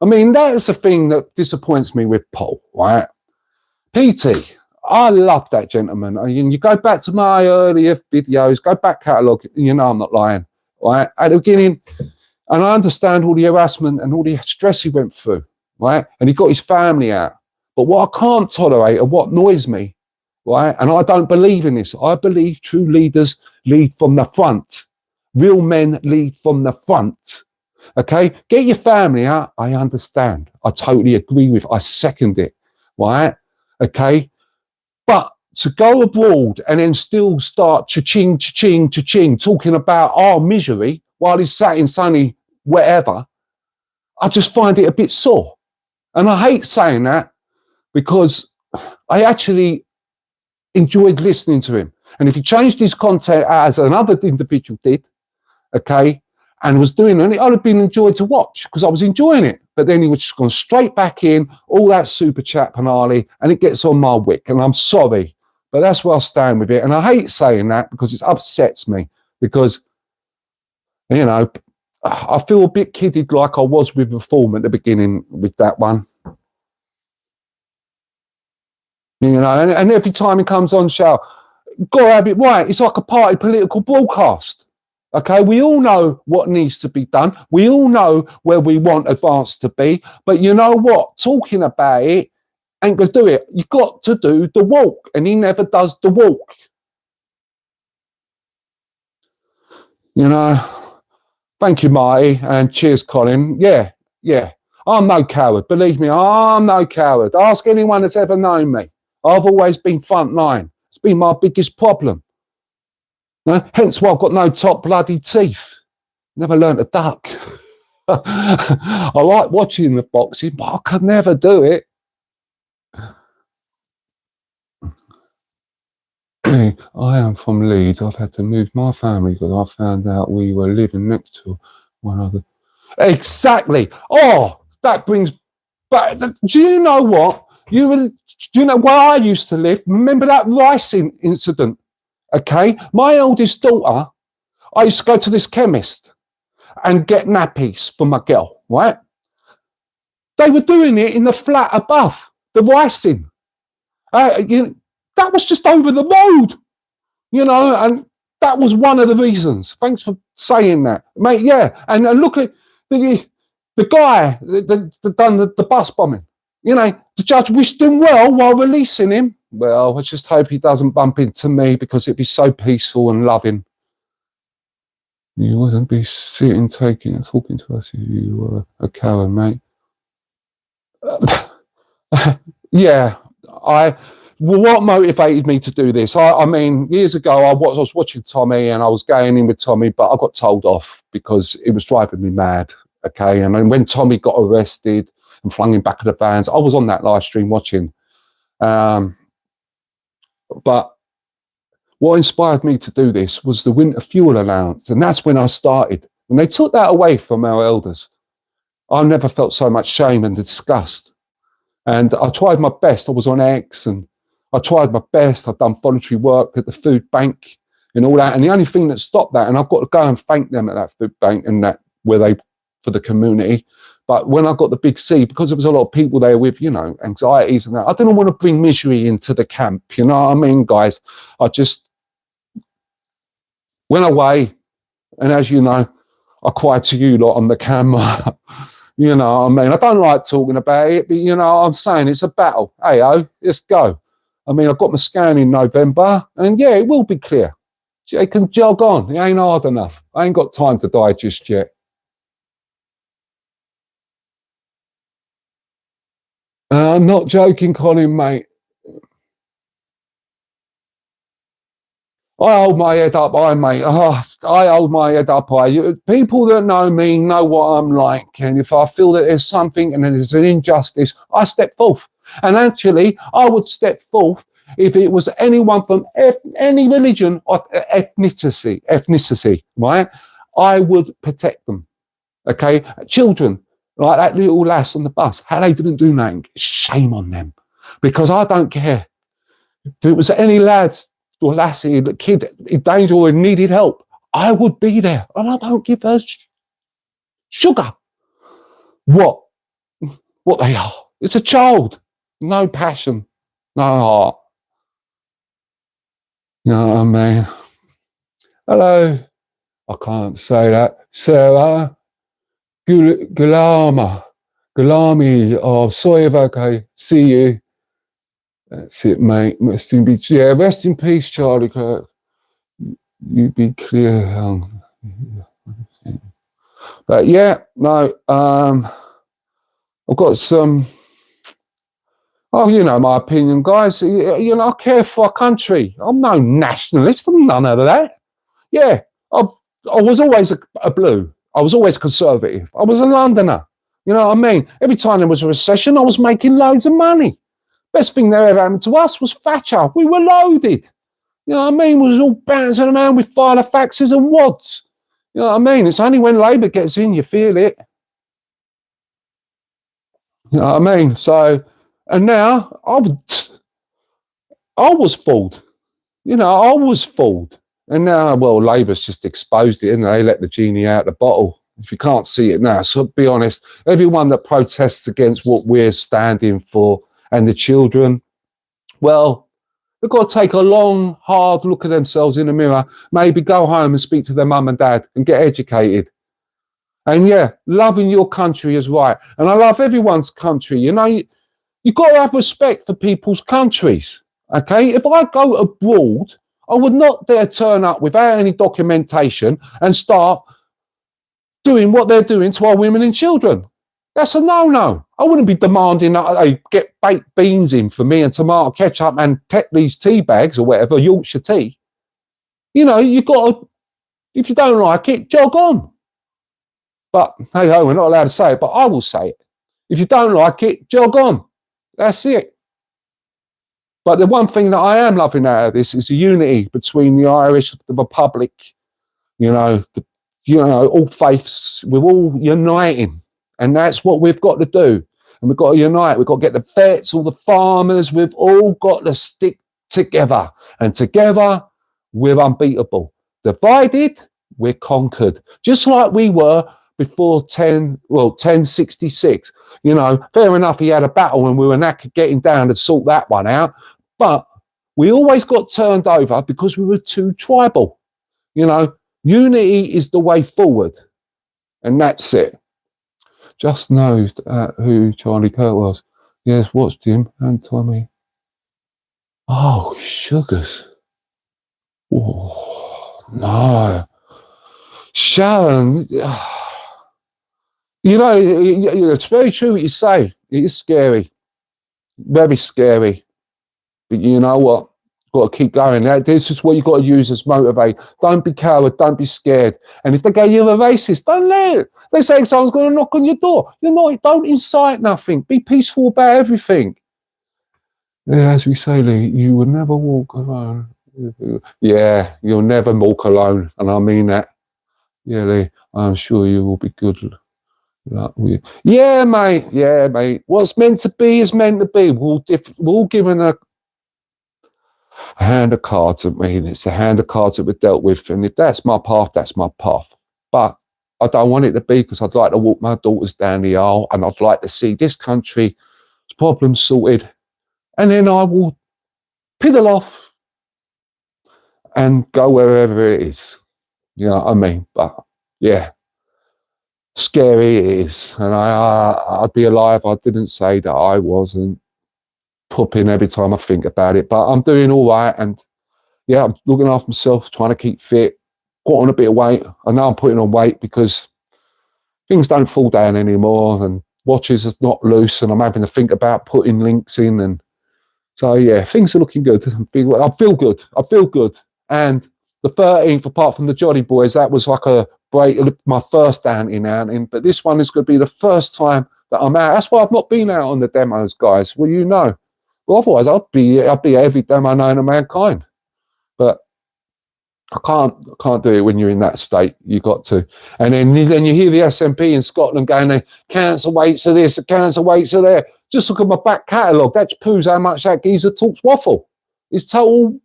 I mean, that is the thing that disappoints me with Paul, right? PT, I love that gentleman. And you go back to my earlier videos, go back catalogue, you know I'm not lying, right? At the beginning, and I understand all the harassment and all the stress he went through, right? And he got his family out. But what I can't tolerate and what annoys me, right? And I don't believe in this. I believe true leaders lead from the front. Real men lead from the front. Okay, get your family out. I understand. I totally agree with. I second it. Right? Okay, but to go abroad and then still start cha-ching, cha-ching, cha-ching, talking about our misery while he's sat in sunny wherever, I just find it a bit sore. And I hate saying that because I actually enjoyed listening to him. And if he changed his content as another individual did, okay, and was doing it, I'd have been enjoyed to watch because I was enjoying it. But then he was just gone straight back in, all that super chat panali, and it gets on my wick. And I'm sorry, but that's where I stand with it. And I hate saying that because it upsets me because, you know, I feel a bit kidded like I was with Reform at the beginning with that one. You know, and every time he comes on show, got to have it right. It's like a party political broadcast. Okay, we all know what needs to be done. We all know where we want advance to be. But you know what? Talking about it ain't going to do it. You've got to do the walk. And he never does the walk. You know, thank you, Marty. And cheers, Colin. Yeah. I'm no coward. Believe me, I'm no coward. Ask anyone that's ever known me. I've always been front line. It's been my biggest problem. Hence why I've got no top bloody teeth. Never learned to duck. I like watching the boxing, but I could never do it. Hey, I am from Leeds. I've had to move my family because I found out we were living next to one other. Exactly. Oh, that brings back. Do you know what? Do you know where I used to live? Remember that rice incident? Okay, my eldest daughter, I used to go to this chemist and get nappies for my girl, right? They were doing it in the flat above, the ricing. That was just over the road, you know, and that was one of the reasons. Thanks for saying that, mate. Yeah, and look at the guy that done the bus bombing. You know, the judge wished him well while releasing him. Well, I just hope he doesn't bump into me because it'd be so peaceful and loving. You wouldn't be sitting, talking to us if you were a coward, mate. Yeah, what motivated me to do this? I mean, years ago, I was watching Tommy and I was going in with Tommy, but I got told off because it was driving me mad. Okay, and then when Tommy got arrested and flung him back of the vans, I was on that live stream watching. But what inspired me to do this was the winter fuel allowance. And that's when I started. When they took that away from our elders, I never felt so much shame and disgust. And I tried my best. I was on X and I tried my best. I've done voluntary work at the food bank and all that. And the only thing that stopped that, and I've got to go and thank them at that food bank and that where they, for the community. But when I got the big C, because there was a lot of people there with, you know, anxieties and that, I didn't want to bring misery into the camp. You know what I mean, guys? I just went away. And as you know, I cried to you lot on the camera. You know what I mean? I don't like talking about it, but you know what I'm saying? It's a battle. Hey, let's go. I mean, I've got my scan in November, and yeah, it will be clear. It can jog on. It ain't hard enough. I ain't got time to die just yet. I'm not joking, Colin, mate. I hold my head up high, mate. I hold my head up high. People that know me know what I'm like. And if I feel that there's something and there's an injustice, I step forth. And actually, I would step forth if it was anyone from any religion or ethnicity, right? I would protect them, okay? Children, like that little lass on the bus, how they didn't do nothing, shame on them. Because I don't care. If it was any lads or lassie, the kid in danger or needed help, I would be there. And I don't give a sugar what they are. It's a child. No passion, no heart. You know what I mean? Hello. I can't say that. Sarah Gulami. Oh, sorry if I see you. That's it, mate. Rest in peace. Yeah, rest in peace, Charlie Kirk. You be clear. But yeah, no. I've got some. Oh, you know my opinion, guys. You know, I care for our country. I'm no nationalist. I'm none of that. Yeah, I was always a blue. I was always conservative. I was a Londoner. You know what I mean? Every time there was a recession, I was making loads of money. Best thing that ever happened to us was Thatcher. We were loaded. You know what I mean? We was all bouncing around with filofaxes and wads. You know what I mean? It's only when Labour gets in you feel it. You know what I mean? So, and now I was fooled. You know, I was fooled. And now, well, Labour's just exposed it, and they let the genie out the bottle. If you can't see it now, so be honest, everyone that protests against what we're standing for and the children, well, they've got to take a long, hard look at themselves in the mirror, maybe go home and speak to their mum and dad and get educated. And yeah, loving your country is right. And I love everyone's country. You know, you've got to have respect for people's countries. Okay? If I go abroad, I would not dare turn up without any documentation and start doing what they're doing to our women and children. That's a no-no. I wouldn't be demanding that they get baked beans in for me and tomato ketchup and Tetley's tea bags or whatever, Yorkshire tea. You know, you've got to, if you don't like it, jog on. But, hey, we're not allowed to say it, but I will say it. If you don't like it, jog on. That's it. But the one thing that I am loving out of this is the unity between the Irish, the Republic, you know, all faiths. We're all uniting. And that's what we've got to do. And we've got to unite. We've got to get the vets, all the farmers. We've all got to stick together. And together, we're unbeatable. Divided, we're conquered. Just like we were before 1066. You know, fair enough, he had a battle and we were knackered getting down to sort that one out. But we always got turned over because we were too tribal. You know, unity is the way forward. And that's it. Just knows who Charlie Kirk was. Yes, watched him and Tommy. Oh, sugars. Oh, no. Sharon, you know, it's very true what you say. It is scary. Very scary. But you know what? Got to keep going. This is what you've got to use as motivate. Don't be coward. Don't be scared. And if they go, you're a racist, don't let it. They say someone's going to knock on your door. You're not. Don't incite nothing. Be peaceful about everything. Yeah, as we say, Lee, you will never walk alone. Yeah, you'll never walk alone. And I mean that. Yeah, Lee, I'm sure you will be good. Yeah, mate. Yeah, mate. What's meant to be is meant to be. We're all given a hand of cards, I mean, it's a hand of cards that we're dealt with, and if that's my path, that's my path. But I don't want it to be, because I'd like to walk my daughters down the aisle, and I'd like to see this country's problems sorted, and then I will piddle off and go wherever it is. You know what I mean? But yeah, scary it is, and I'd be a lie if I didn't say that I wasn't popping every time I think about it. But I'm doing all right, and yeah, I'm looking after myself, trying to keep fit, put on a bit of weight. I know I'm putting on weight because things don't fall down anymore, and watches are not loose, and I'm having to think about putting links in. And so, yeah, things are looking good. I feel good. I feel good. And the 13th, apart from the Jolly Boys, that was like a break, my first outing. But this one is going to be the first time that I'm out. That's why I've not been out on the demos, guys. Well, you know. Well, otherwise, I'd be at every demo known to mankind. But I can't do it when you're in that state. You got to. And then you hear the SNP in Scotland going, the cancer weights are this, the cancer weights are there. Just look at my back catalogue. That proves how much that geezer talks waffle. It's total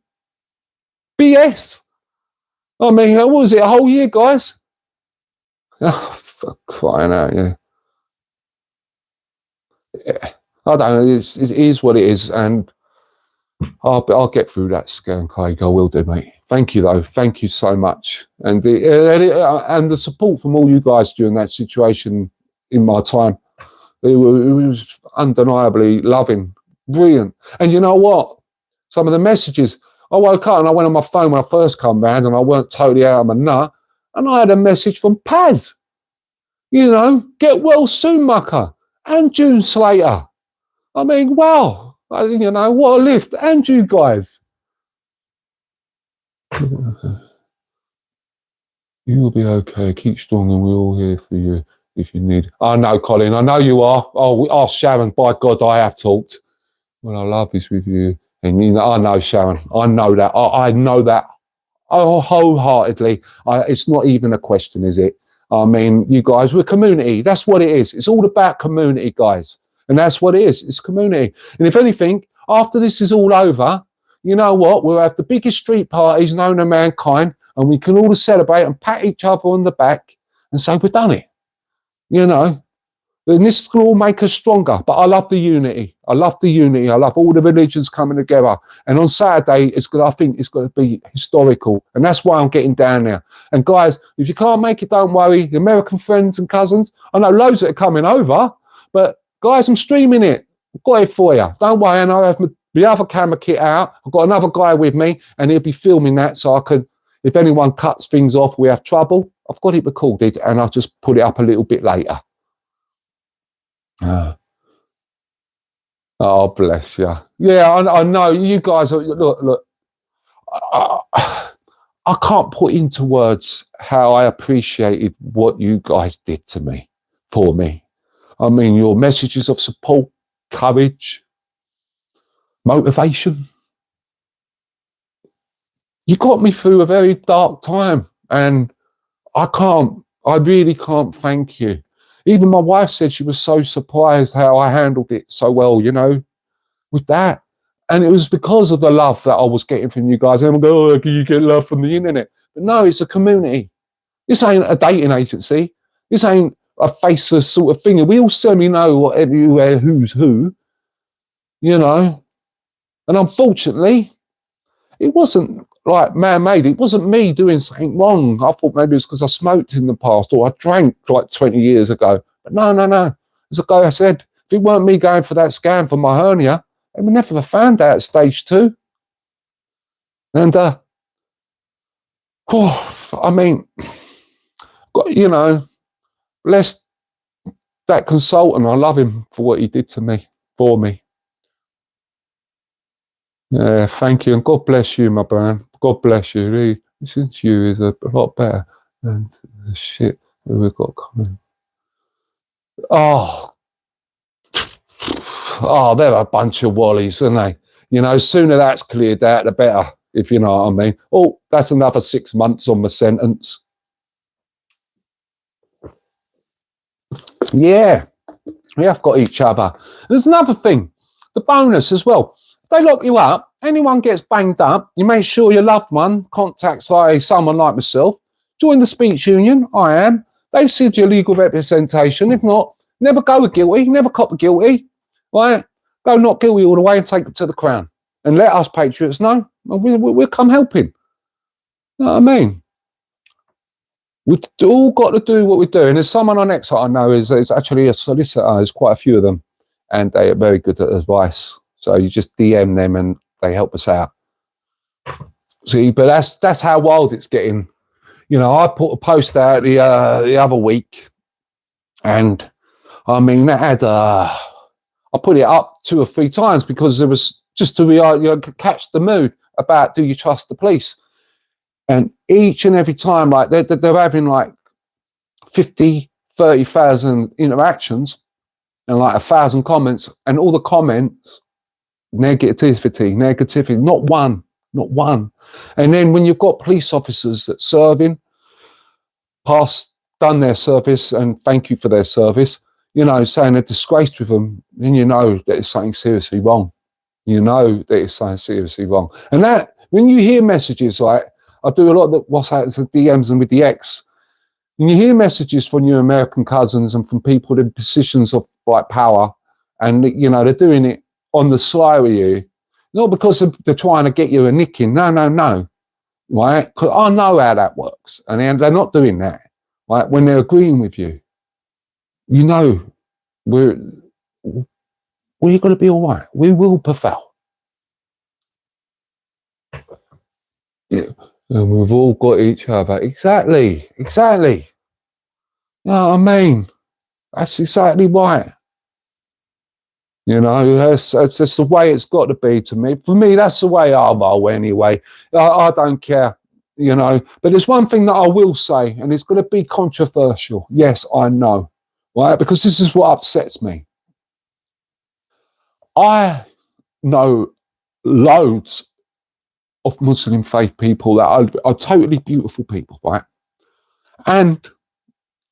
BS. I mean, what was it, a whole year, guys? Oh, for crying out, yeah. I don't know. It is what it is. And I'll get through that scam, Craig. I will do, mate. Thank you, though. Thank you so much. And the support from all you guys during that situation in my time. It was undeniably loving, brilliant. And you know what? Some of the messages, I woke up and I went on my phone when I first come round and I weren't totally out of my nut. And I had a message from Paz. You know, get well soon, mucker. And June Slater. I mean, wow. You know, what a lift. And you guys. You'll be okay. Keep strong and we're all here for you if you need. I know, Colin. I know you are. Oh, Sharon, by God, I have talked. Well, I love this with you. And you know, I know, Sharon. I know that. I know that wholeheartedly. It's not even a question, is it? I mean, you guys, we're community. That's what it is. It's all about community, guys. And that's what it is. It's community. And if anything, after this is all over, you know what? We'll have the biggest street parties known to mankind, and we can all celebrate and pat each other on the back and say, we've done it. You know? And this will all make us stronger. But I love the unity. I love the unity. I love all the religions coming together. And on Saturday, I think it's going to be historical. And that's why I'm getting down there. And guys, if you can't make it, don't worry. The American friends and cousins, I know loads that are coming over. But guys, I'm streaming it. I've got it for you. Don't worry. And I have the other camera kit out. I've got another guy with me. And he'll be filming that so I can, if anyone cuts things off, we have trouble. I've got it recorded and I'll just put it up a little bit later. Oh, bless you. Yeah, I know you guys are. Look. I can't put into words how I appreciated what you guys did to me, for me. I mean, your messages of support, courage, motivation. You got me through a very dark time, and I really can't thank you. Even my wife said she was so surprised how I handled it so well, you know, with that. And it was because of the love that I was getting from you guys. And I'm going, oh, can you get love from the internet? But no, it's a community. This ain't a dating agency. This ain't a faceless sort of thing. And we all certainly know what everywhere who's who, you know. And unfortunately, it wasn't like man-made. It wasn't me doing something wrong. I thought maybe it's because I smoked in the past or I drank like 20 years ago. But no. As a guy said, if it weren't me going for that scan for my hernia, they would never have found out at stage 2. And, I mean, you know, bless that consultant. I love him for what he did to me, for me. Yeah, thank you. And God bless you, my man. God bless you. Really, since you is a lot better than the shit that we've got coming. Oh, they're a bunch of wallies, aren't they? You know, sooner that's cleared out, the better, if you know what I mean. Oh, that's another 6 months on my sentence. Yeah, we have got each other. There's another thing, the bonus as well. If they lock you up, anyone gets banged up, you make sure your loved one contacts someone like myself. Join the speech union, I am. They seek your legal representation. If not, never go with guilty, never cop a guilty. Right? Go not guilty all the way and take it to the Crown. And let us patriots know. We'll come helping. You know what I mean? We've all got to do what we're doing. There's someone on X that I know is actually a solicitor. There's quite a few of them. And they are very good at advice. So you just DM them and they help us out. See, but that's how wild it's getting. You know, I put a post out the other week. And, I mean, that had... I put it up 2 or 3 times because there was just to catch the mood about do you trust the police? And each and every time, like they're having like 50, 30,000 interactions. and like 1,000 comments, and all the comments, negativity, not one. And then when you've got police officers that serving, done their service, and thank you for their service, you know, saying they're disgraced with them, then you know that it's something seriously wrong. You know that it's something seriously wrong. And that, when you hear messages like, I do a lot of the WhatsApps, the DMs, and with the X, and you hear messages from your American cousins and from people in positions of like power, and you know they're doing it on the sly with you, not because they're trying to get you a nicking. No, right? Because I know how that works, and they're not doing that. Right? When they're agreeing with you, you know, we're going to be all right. We will prevail. Yeah. And we've all got each other. Exactly. You know what I mean? That's exactly right. You know, that's just the way it's got to be to me. For me, that's the way I roll anyway. I don't care, you know. But there's one thing that I will say, and it's going to be controversial. Yes, I know, right? Because this is what upsets me. I know loads of Muslim faith people that are totally beautiful people, right? And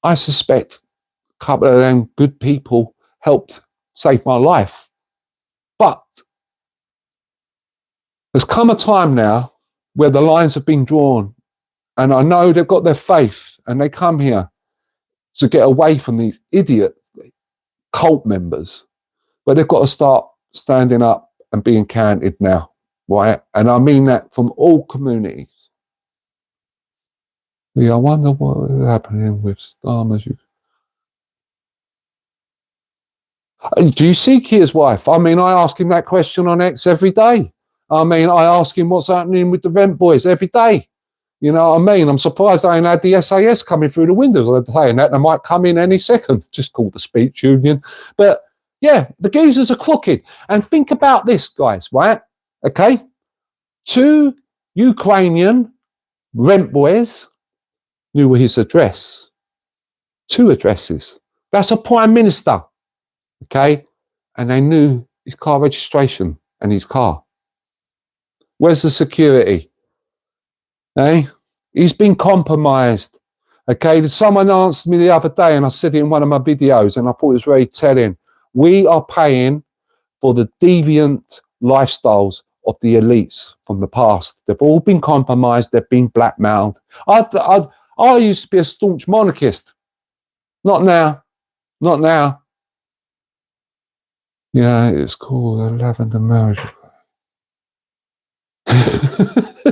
I suspect a couple of them good people helped save my life. But there's come a time now where the lines have been drawn, and I know they've got their faith and they come here to get away from these idiot cult members, but they've got to start standing up and being counted now, right? And I mean that from all communities. Yeah, I wonder what is happening with Starmer's. Do you see Keir's wife? I mean, I ask him that question on X every day. I mean, I ask him what's happening with the rent boys every day. You know what I mean? I'm surprised I ain't had the SAS coming through the windows. I'm saying that they might come in any second, just called the speech union. But yeah, the geezers are crooked. And think about this, guys, right? Okay. 2 Ukrainian rent boys knew his address. 2 addresses. That's a prime minister. Okay. And they knew his car registration and his car. Where's the security? Eh? He's been compromised. Okay, someone answered me the other day, and I said it in one of my videos, and I thought it was very telling. We are paying for the deviant lifestyles of the elites from the past. They've all been compromised. They've been blackmailed. I used to be a staunch monarchist. Not now. Yeah, it's called a lavender marriage.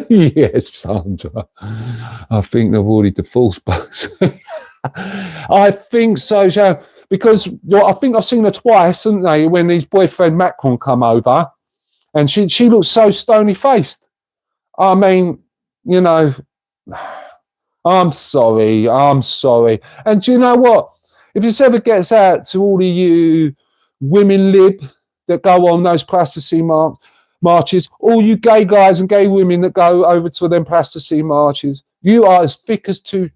Yes, Sandra. I think they've already divorced both. I think so, Jean, because I think I've seen her twice, haven't they, when his boyfriend Macron come over, and she looks so stony-faced. I mean, you know, I'm sorry. And do you know what? If this ever gets out to all of you women lib that go on those plasticine marches, all you gay guys and gay women that go over to them plasticine marches, you are as thick as 2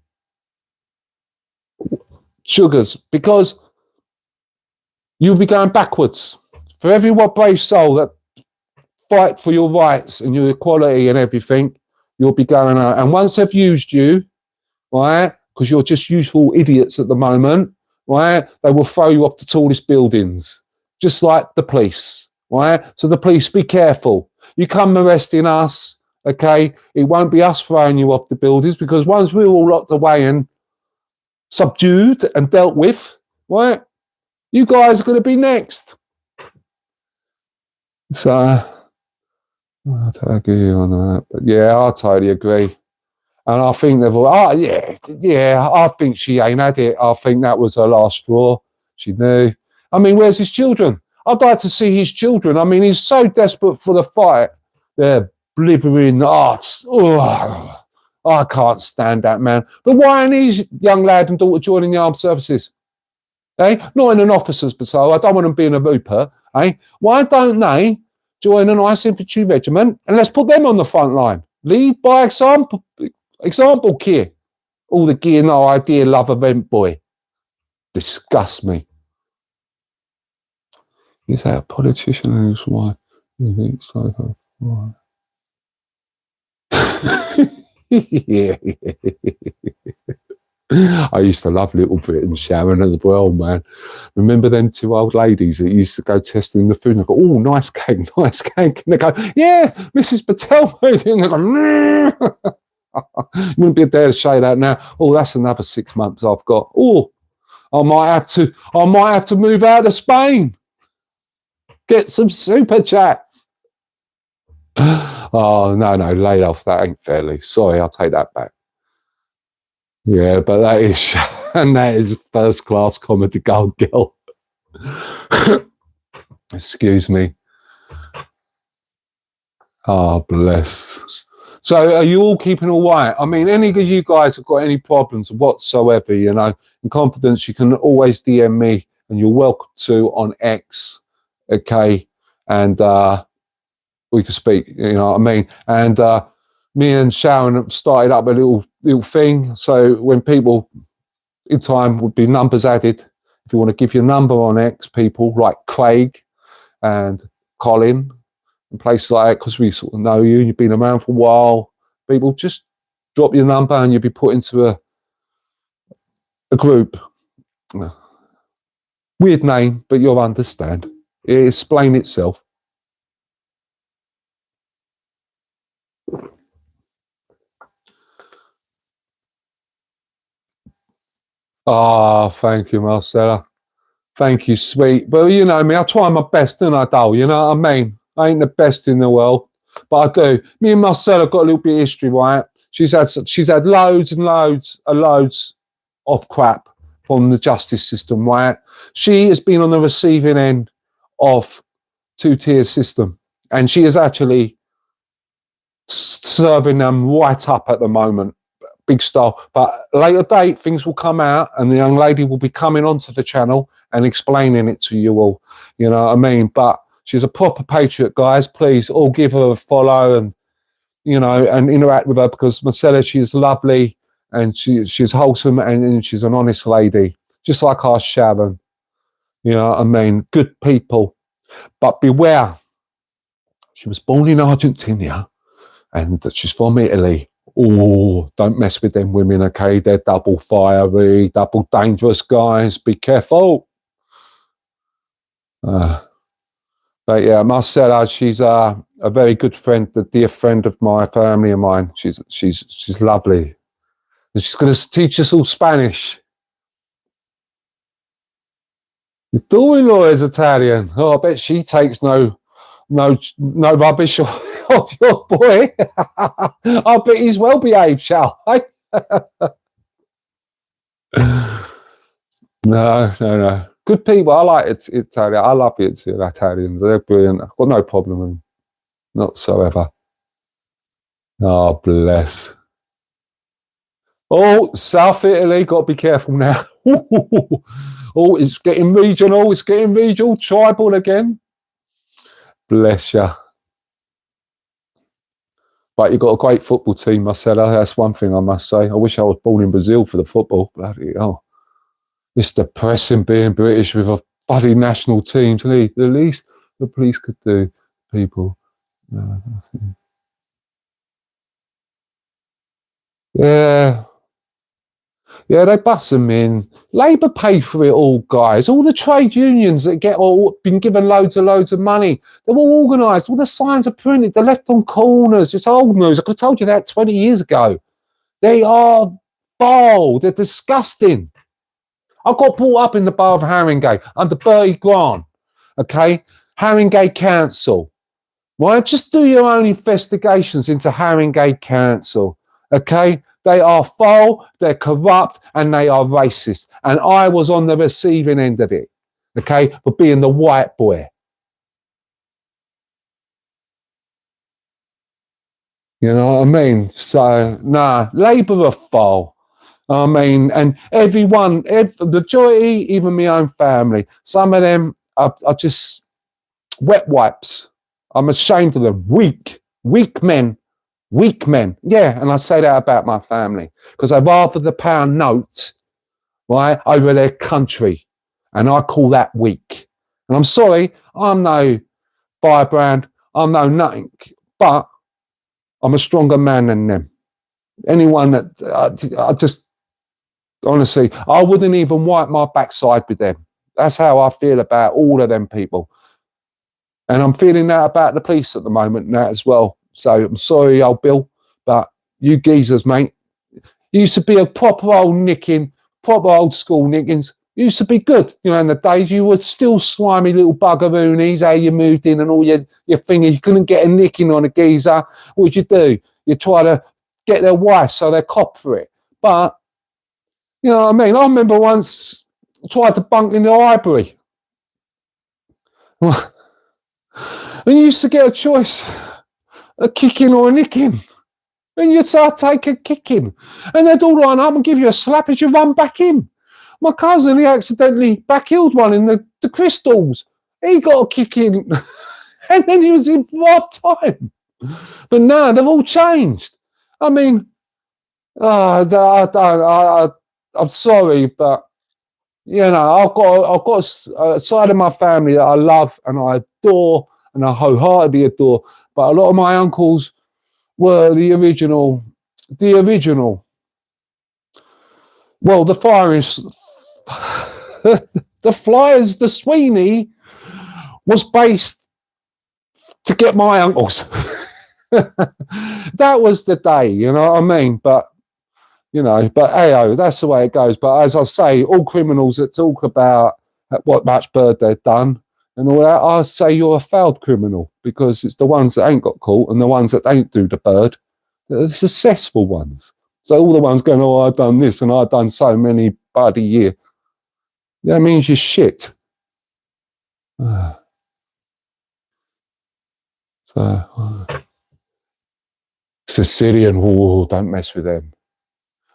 sugars, because you'll be going backwards. For every one brave soul that fight for your rights and your equality and everything, you'll be going out. And once they've used you, right, because you're just useful idiots at the moment, right, they will throw you off the tallest buildings, just like the police, right? So the police, be careful. You come arresting us, okay, it won't be us throwing you off the buildings, because once we're all locked away and subdued and dealt with, right, you guys are going to be next. So I totally agree on that. But yeah, I totally agree. And I think they've all, I think she ain't had it. I think that was her last straw. She knew. I mean, where's his children? I'd like to see his children. I mean, he's so desperate for the fight. They're blithering. I can't stand that man. But why aren't his young lad and daughter joining the armed services? Not in an officer's patrol. I don't want them being a Rupert. Why don't they join a nice infantry regiment, and let's put them on the front line? Lead by example. Example, Keir. All the gear, no idea, love event boy. Disgust me. Is that a politician and his wife? Right. Yeah. I used to love Little Britain, Sharon, as well, man. Remember them two old ladies that used to go testing the food and they go, oh, nice cake, nice cake. And they go, yeah, Mrs. Patel. And they go, you wouldn't be there to say that now. Oh, that's another 6 months I've got. Oh, I might have to move out of Spain. Get some super chats. Oh, no, laid off. That ain't fairly. Sorry, I'll take that back. Yeah, but that is, and that is first class comedy gold girl. Excuse me. Oh, bless. So are you all keeping all right? I mean, any of you guys have got any problems whatsoever, you know, in confidence, you can always DM me and you're welcome to on X, okay? And we can speak, you know what I mean? And me and Sharon have started up a little thing. So when people in time would be numbers added, if you want to give your number on X, people like Craig and Colin, and places like that, because we sort of know you, you've been around for a while, people just drop your number and you'll be put into a group. Weird name, but you'll understand. It explains itself. Ah, thank you, Marcella. Thank you, sweet. But you know me, I try my best, don't I, Dole? You know what I mean? I ain't the best in the world, but I do. Me and Marcella got a little bit of history, right? She's had loads and loads of crap from the justice system, right? She has been on the receiving end of two-tier system, and she is actually serving them right up at the moment. Big style. But later date, things will come out, and the young lady will be coming onto the channel and explaining it to you all. You know what I mean? But she's a proper patriot, guys. Please all give her a follow and, you know, and interact with her, because Marcella, she's lovely and she's wholesome and she's an honest lady, just like our Sharon. You know what I mean? Good people. But beware, she was born in Argentina and she's from Italy. Oh, don't mess with them women, okay? They're double fiery, double dangerous, guys. Be careful. But yeah, Marcella, she's a very good friend, a dear friend of my family and mine. She's lovely. And she's going to teach us all Spanish. Your daughter-in-law is Italian. Oh, I bet she takes no rubbish of your boy. I bet he's well behaved, shall I? No. Good people. I like it. Italian. I love it. Italians. They're brilliant. I've got no problem with them whatsoever. Oh, bless. Oh, South Italy. Got to be careful now. Oh, it's getting regional. It's getting regional. Tribal again. Bless you. But you've got a great football team, Marcella. That's one thing I must say. I wish I was born in Brazil for the football. Bloody hell. It's depressing being British with a bloody national team. The least the police could do, people. No, yeah. Yeah, they bust them in. Labour paid for it all, guys. All the trade unions that been given loads of money. They're all organised. All the signs are printed. They're left on corners. It's old news. I could have told you that 20 years ago. They are foul. They're disgusting. I got brought up in the borough of Haringey under Bertie Grant. Okay? Haringey Council. Right? Just do your own investigations into Haringey Council. Okay? They are foul, they're corrupt, and they are racist. And I was on the receiving end of it. Okay? For being the white boy. You know what I mean? So, nah, Labour are foul. I mean, and the majority, even my own family, some of them are just wet wipes. I'm ashamed of them. Weak men. Yeah, and I say that about my family because I'd rather the pound note, right, over their country. And I call that weak. And I'm sorry, I'm no firebrand, I'm no nothing, but I'm a stronger man than them. Anyone that I just honestly, I wouldn't even wipe my backside with them. That's how I feel about all of them people. And I'm feeling that about the police at the moment now as well. So I'm sorry, old Bill, but you geezers, mate, you used to be a proper old nicking, proper old school nickings. You used to be good, you know, in the days you were still slimy little buggeroonies, how you moved in and all your fingers. You couldn't get a nicking on a geezer. What'd you do? You try to get their wife so they cop for it. But, you know what I mean? I remember once I tried to bunk in the library. And you used to get a choice, a kicking or a nicking. And you'd say, I'll take a kicking. And they'd all line up and give you a slap as you run back in. My cousin, he accidentally back-heeled one in the crystals. He got a kick in. And then he was in for half time. But no, they've all changed. I mean, I'm sorry, but you know, I've got a side of my family that I love and I adore and I wholeheartedly adore. But a lot of my uncles were the original. Well, the Flyers, the Sweeney was based to get my uncles. That was the day, you know what I mean? But you know, but hey, that's the way it goes. But as I say, all criminals that talk about what much bird they've done and all that, I say you're a failed criminal, because it's the ones that ain't got caught and the ones that don't do the bird, the successful ones. So all the ones going, oh, I've done this and I've done so many bloody year. That means you're shit. Sicilian, oh, don't mess with them.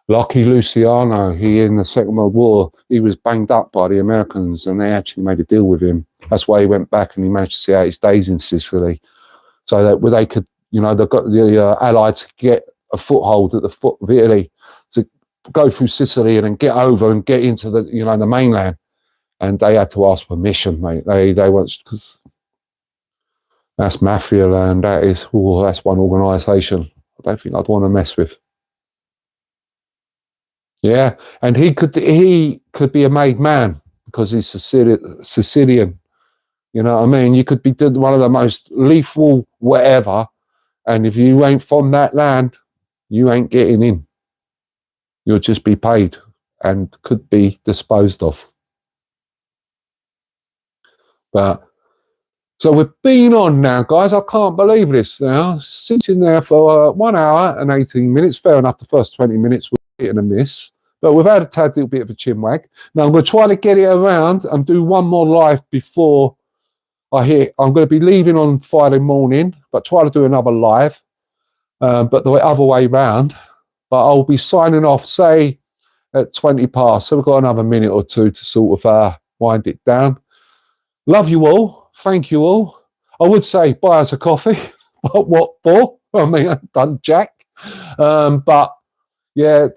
Lucky Luciano, he in the Second World War, he was banged up by the Americans and they actually made a deal with him. That's why he went back and he managed to see out his days in Sicily. So that they could, you know, they got the Allies to get a foothold at the foot of Italy, to go through Sicily and then get over and get into the, you know, the mainland. And they had to ask permission, mate. They once, because that's mafia land. That is, oh, that's one organisation I don't think I'd want to mess with. Yeah, and he could be a made man because he's Sicilian. You know what I mean? You could be one of the most lethal whatever, and if you ain't from that land, you ain't getting in. You'll just be paid and could be disposed of. But so we've been on now, guys. I can't believe this now. Sitting there for 1 hour and 18 minutes. Fair enough, the first 20 minutes were hit and a miss. But we've had a tad little bit of a chinwag. Now I'm going to try to get it around and do one more live before I hit. I'm going to be leaving on Friday morning, but try to do another live. But the other way round. But I'll be signing off, say, at 20 past. So we've got another minute or two to sort of wind it down. Love you all. Thank you all. I would say buy us a coffee. But what for? I mean, I've done jack. But yeah,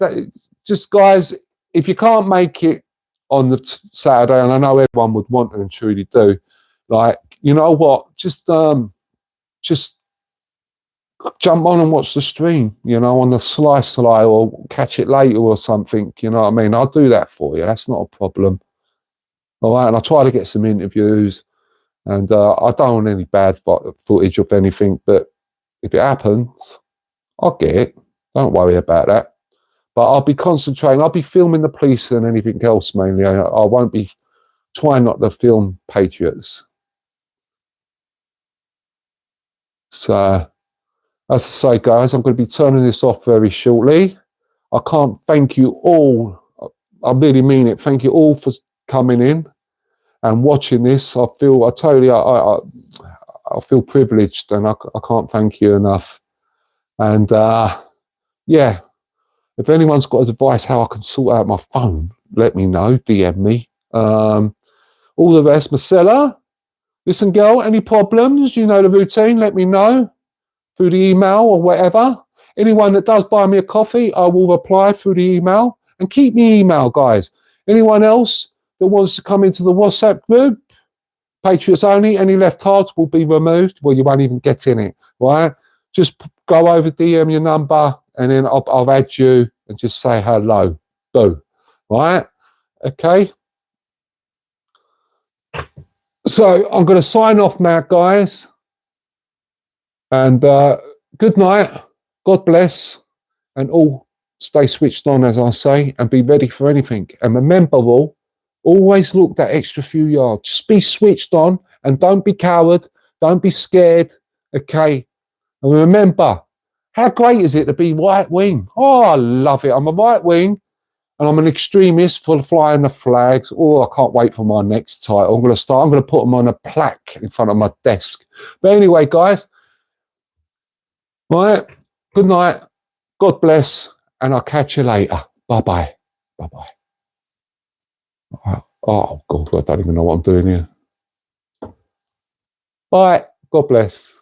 just guys, if you can't make it on the Saturday, and I know everyone would want to and truly do, like, you know what, just jump on and watch the stream, you know, on the slice or catch it later or something, you know what I mean? I'll do that for you. That's not a problem. All right, and I'll try to get some interviews, and I don't want any bad footage of anything, but if it happens, I'll get it. Don't worry about that. But I'll be concentrating. I'll be filming the police and anything else mainly. I won't be trying not to film Patriots. So, as I say, guys, I'm going to be turning this off very shortly. I can't thank you all. I really mean it. Thank you all for coming in and watching this. I feel privileged, and I can't thank you enough. And yeah. If anyone's got advice how I can sort out my phone, let me know. DM me. All the rest, Marcella, listen, girl, any problems? You know the routine. Let me know through the email or whatever. Anyone that does buy me a coffee, I will reply through the email. And keep me email, guys. Anyone else that wants to come into the WhatsApp group, Patriots only, any left cards will be removed. Well, you won't even get in it, right? Just go over, DM your number, and then I'll add you and just say hello. Boo. Right? Okay. So I'm going to sign off now, guys. And good night. God bless. And all stay switched on, as I say, and be ready for anything. And remember, all, always look that extra few yards. Just be switched on and don't be coward. Don't be scared. Okay. And remember, how great is it to be right wing? Oh, I love it. I'm a right wing and I'm an extremist for flying the flags. Oh, I can't wait for my next title. I'm going to put them on a plaque in front of my desk. But anyway, guys, right, good night. God bless. And I'll catch you later. Bye-bye. Bye-bye. Oh, God, I don't even know what I'm doing here. Bye. God bless.